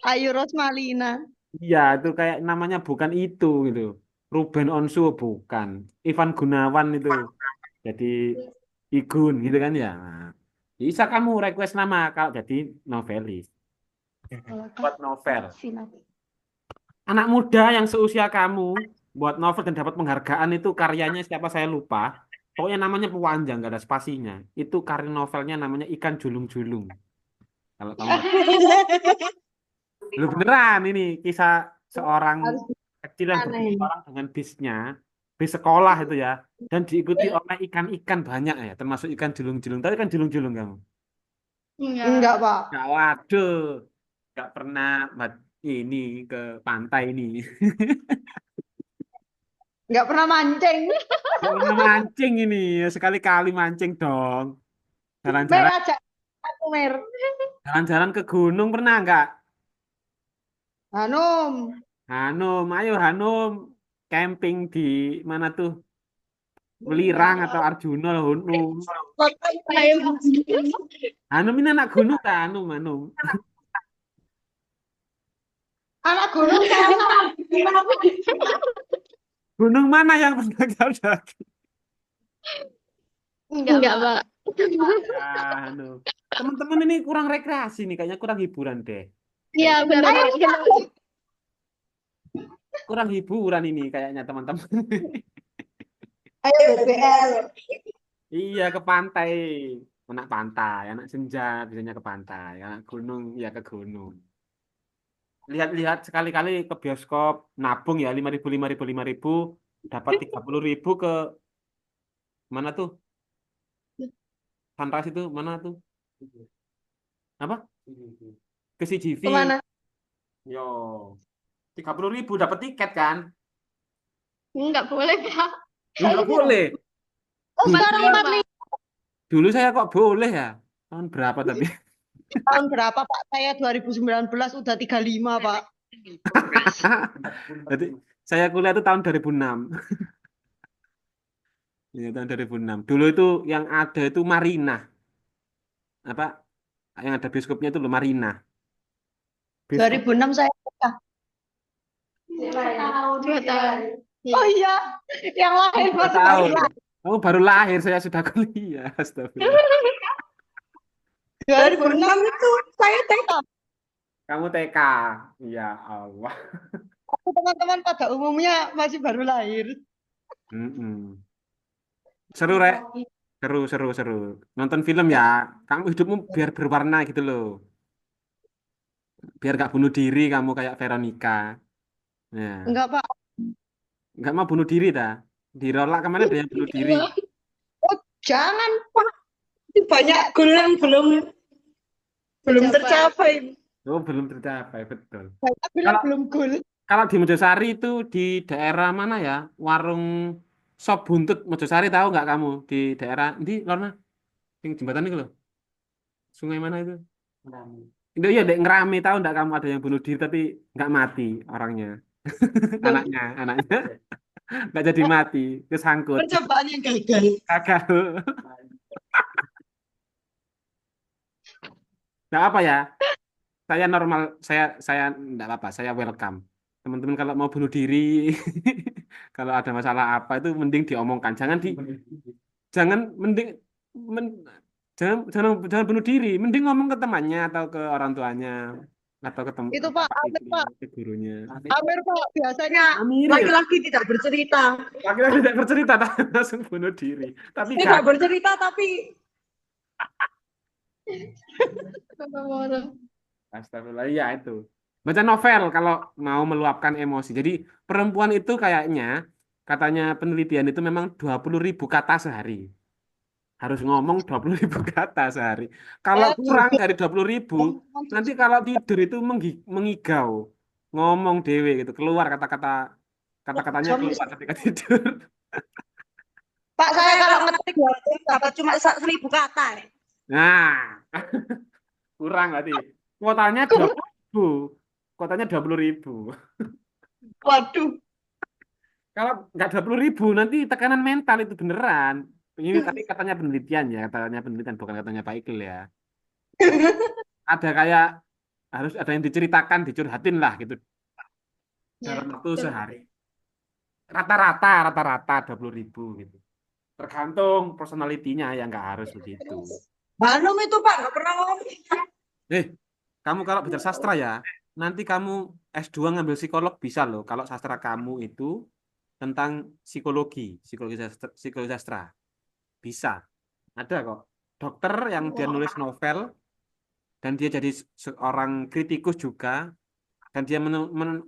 [SPEAKER 3] Ayu Rosmalina.
[SPEAKER 2] Iya, itu kayak namanya bukan itu gitu. Ruben Onsu bukan. Ivan Gunawan itu jadi Igun gitu kan ya. Nah, bisa kamu request nama kalau jadi novelis. Buat novel. Anak muda yang seusia kamu buat novel dan dapat penghargaan itu karyanya siapa saya lupa. Pokoknya namanya panjang, nggak ada spasinya. Itu karya novelnya namanya Ikan Julung-Julung. Kalau kamu lu beneran ini kisah seorang
[SPEAKER 3] Harus
[SPEAKER 2] kecil yang
[SPEAKER 3] aneh.
[SPEAKER 2] berpetualang dengan bisnya, bis sekolah itu ya, dan diikuti oleh ikan-ikan banyak ya, termasuk ikan julung-julung. Tapi kan julung-julung kamu.
[SPEAKER 3] Enggak, Pak.
[SPEAKER 2] Gak waduh, gak pernah ini ke pantai ini.
[SPEAKER 3] Enggak pernah mancing.
[SPEAKER 2] Gak pernah mancing ini, sekali-kali mancing dong.
[SPEAKER 3] Mer
[SPEAKER 2] Jalan-jalan,
[SPEAKER 3] ajak aku, Mer.
[SPEAKER 2] jalan-jalan ke gunung pernah nggak?
[SPEAKER 3] Hanum.
[SPEAKER 2] Hanum, ayo Hanum, camping di mana tuh? Welirang atau Arjuna, Hanum. Hanum ini anak gunung kan, Hanum.
[SPEAKER 3] Anak gunung sama.
[SPEAKER 2] Gunung mana yang pernah kau daki?
[SPEAKER 4] Enggak, Pak.
[SPEAKER 2] Ya, Hanum. Teman-teman ini kurang rekreasi nih, kayaknya kurang hiburan deh.
[SPEAKER 4] Iya, benar.
[SPEAKER 2] kurang hiburan ini kayaknya teman-teman.
[SPEAKER 4] Ayo BBL.
[SPEAKER 2] Iya ke pantai, anak pantai, anak senja biasanya ke pantai, anak gunung ya ke gunung. Lihat-lihat sekali-kali ke bioskop, nabung ya 5.000 5.000 dapat 30.000 ke mana tuh? Sunrise itu mana tuh? Apa? Ke CGV.
[SPEAKER 4] Kemana?
[SPEAKER 2] Yo, 30.000 dapat tiket kan?
[SPEAKER 4] Enggak boleh, Pak.
[SPEAKER 2] Enggak boleh.
[SPEAKER 4] Oh,
[SPEAKER 2] Dulu
[SPEAKER 4] sekarang
[SPEAKER 2] saya,
[SPEAKER 4] 45.
[SPEAKER 2] dulu saya kok boleh ya? Tahun berapa tapi?
[SPEAKER 3] Tahun berapa Pak? Saya 2019 udah 35 Pak.
[SPEAKER 2] Jadi saya kuliah itu tahun 2006. Ya, tahun 2006. Dulu itu yang ada itu Marina. Apa? Yang ada bioskopnya itu loh Marina. Bioskop
[SPEAKER 3] 2006 saya nikah.
[SPEAKER 4] 2 tahun.
[SPEAKER 3] Oh iya, yang lain
[SPEAKER 2] 2
[SPEAKER 3] masih baru
[SPEAKER 2] tahun.
[SPEAKER 3] lahir.
[SPEAKER 2] Kamu baru lahir, saya sudah kuliah. Astagfirullah.
[SPEAKER 3] 2006
[SPEAKER 4] itu saya TK.
[SPEAKER 2] Kamu TK. Ya Allah.
[SPEAKER 3] teman-teman pada umumnya masih baru lahir.
[SPEAKER 2] Mm-mm. Seru, Rek. Seru, seru, seru. Nonton film ya. Kamu hidupmu biar berwarna gitu loh. Biar gak bunuh diri kamu kayak Veronica. Ya.
[SPEAKER 3] Enggak Pak.
[SPEAKER 2] Nggak mau bunuh diri dah. Di Rolak kemarin ada yang bunuh diri.
[SPEAKER 3] Oh, jangan Pak.
[SPEAKER 4] Banyak goal yang belum tercapai.
[SPEAKER 2] Oh, belum tercapai, betul.
[SPEAKER 3] Saya bilang
[SPEAKER 2] Kalau
[SPEAKER 3] belum goal.
[SPEAKER 2] kalau di Mojosari itu di daerah mana ya? Warung sop buntut Mojosari tahu nggak kamu? Di daerah di Lorna, yang jembatan itu loh. Sungai mana itu? Itu ya dek ngerame tahu nggak kamu ada yang bunuh diri tapi nggak mati orangnya. Anaknya nggak jadi mati, kesangkut,
[SPEAKER 4] Percobaan yang gagal.
[SPEAKER 2] gagal. Nggak apa ya? Saya normal, saya enggak apa-apa, saya welcome. Teman-teman kalau mau bunuh diri, kalau ada masalah apa itu mending diomongkan. Jangan mending men- jangan bunuh diri, mending ngomong ke temannya atau ke orang tuanya atau ke
[SPEAKER 3] Itu Pak, Amir Pak.
[SPEAKER 2] ke gurunya.
[SPEAKER 3] Amir Pak, biasanya
[SPEAKER 2] Amir,
[SPEAKER 4] Laki-laki tidak bercerita.
[SPEAKER 2] laki-laki tidak bercerita langsung bunuh diri. Tapi
[SPEAKER 4] Tidak
[SPEAKER 2] gak,
[SPEAKER 4] bercerita tapi
[SPEAKER 2] astagfirullah, iya itu. Baca novel kalau mau meluapkan emosi. Jadi perempuan itu kayaknya katanya penelitian itu memang 20.000 kata sehari. Harus ngomong 20.000 kata sehari. Kalau
[SPEAKER 3] saya
[SPEAKER 2] kurang
[SPEAKER 3] juga
[SPEAKER 2] dari 20.000, nanti kalau tidur itu mengigau, ngomong dewe gitu, keluar kata-katanya
[SPEAKER 4] jam
[SPEAKER 2] keluar ketika tidur.
[SPEAKER 3] Pak, saya kalau ngetik
[SPEAKER 4] dapat cuma 1.000 kata.
[SPEAKER 2] Nah, kurang berarti. Kuotanya 20.000. Kuotanya 20.000.
[SPEAKER 3] waduh,
[SPEAKER 2] Kalau nggak 20.000, nanti tekanan mental itu beneran. Ini tapi katanya penelitian ya, katanya penelitian bukan katanya Pak Iqbal ya. Ada kayak harus ada yang diceritakan, dicurhatin lah gitu dalam waktu sehari. Rata-rata 20.000 gitu. Tergantung personalitinya ya nggak harus begitu.
[SPEAKER 4] Belum itu Pak, nggak pernah ngomong.
[SPEAKER 2] Eh, kamu kalau belajar sastra ya, nanti kamu S2 ngambil psikolog bisa loh. Kalau sastra kamu itu tentang psikologi sastra. Bisa. Ada kok. Dokter yang dia nulis novel dan dia jadi seorang kritikus juga dan dia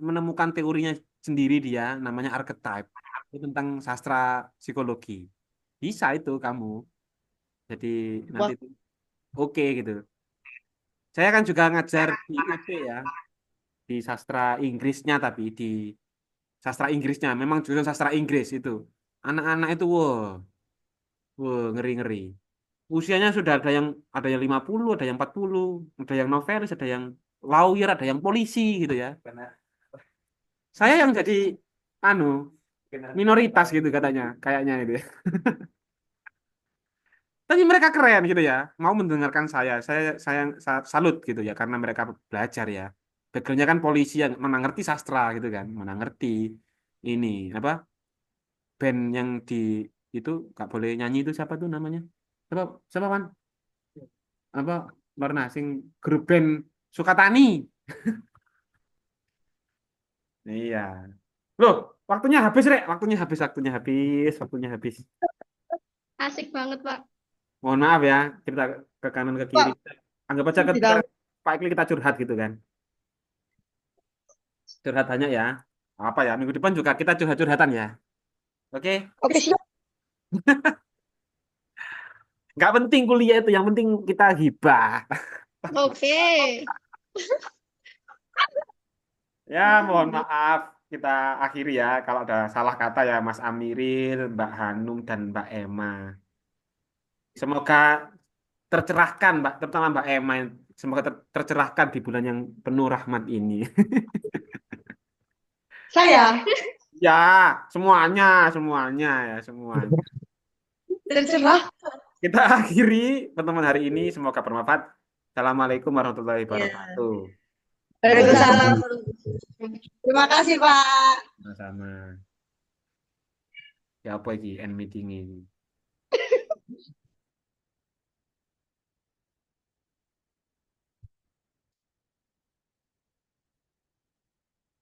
[SPEAKER 2] menemukan teorinya sendiri dia namanya archetype. Itu tentang sastra psikologi. Bisa itu kamu. Jadi nanti
[SPEAKER 3] wah,
[SPEAKER 2] oke gitu. Saya kan juga ngajar di UP ya, di sastra Inggrisnya tapi di sastra Inggrisnya memang jurusan sastra Inggris itu. Anak-anak itu wow, wow ngeri-ngeri. Usianya sudah ada yang 50, ada yang 40, ada yang novelis, ada yang lawyer, ada yang polisi gitu ya. Saya yang jadi anu minoritas gitu katanya, kayaknya itu ya. Tapi mereka keren gitu ya, mau mendengarkan saya. Saya salut gitu ya karena mereka belajar ya. Backgroundnya kan polisi yang mana ngerti sastra gitu kan, mana ngerti ini apa band yang di itu nggak boleh nyanyi itu siapa tuh namanya? Siapa siapa Wan? Apa Lorna sing grup band Sukatani. Iya. Loh, waktunya habis, Rek. Waktunya habis, waktunya habis, waktunya habis.
[SPEAKER 6] Asik banget, Pak.
[SPEAKER 2] Mohon maaf ya, kita ke kanan ke kiri.
[SPEAKER 3] Pak,
[SPEAKER 2] Anggap aja ketika
[SPEAKER 3] tidak.
[SPEAKER 2] Pak Ikli kita curhat gitu kan. Curhat banyak ya. Apa ya? Minggu depan juga kita curhat-curhatan ya. Oke?
[SPEAKER 3] Oke, siap.
[SPEAKER 2] Nggak penting kuliah itu, yang penting kita hibah.
[SPEAKER 6] Oke.
[SPEAKER 2] Ya, mohon maaf. Kita akhiri ya. Kalau ada salah kata ya Mas Amiril, Mbak Hanum, dan Mbak Emma. Semoga tercerahkan, Mbak, terutama Mbak Emma. Semoga tercerahkan di bulan yang penuh rahmat ini.
[SPEAKER 3] Saya
[SPEAKER 2] Ya, semuanya, semuanya ya, semuanya.
[SPEAKER 3] terserah.
[SPEAKER 2] Kita akhiri pertemuan hari ini. Semoga bermanfaat. Assalamualaikum warahmatullahi
[SPEAKER 4] Ya.
[SPEAKER 2] wabarakatuh.
[SPEAKER 3] Waalaikumsalam.
[SPEAKER 4] Terima kasih, Pak.
[SPEAKER 2] Sama-sama. Ya apa iki end meeting ini?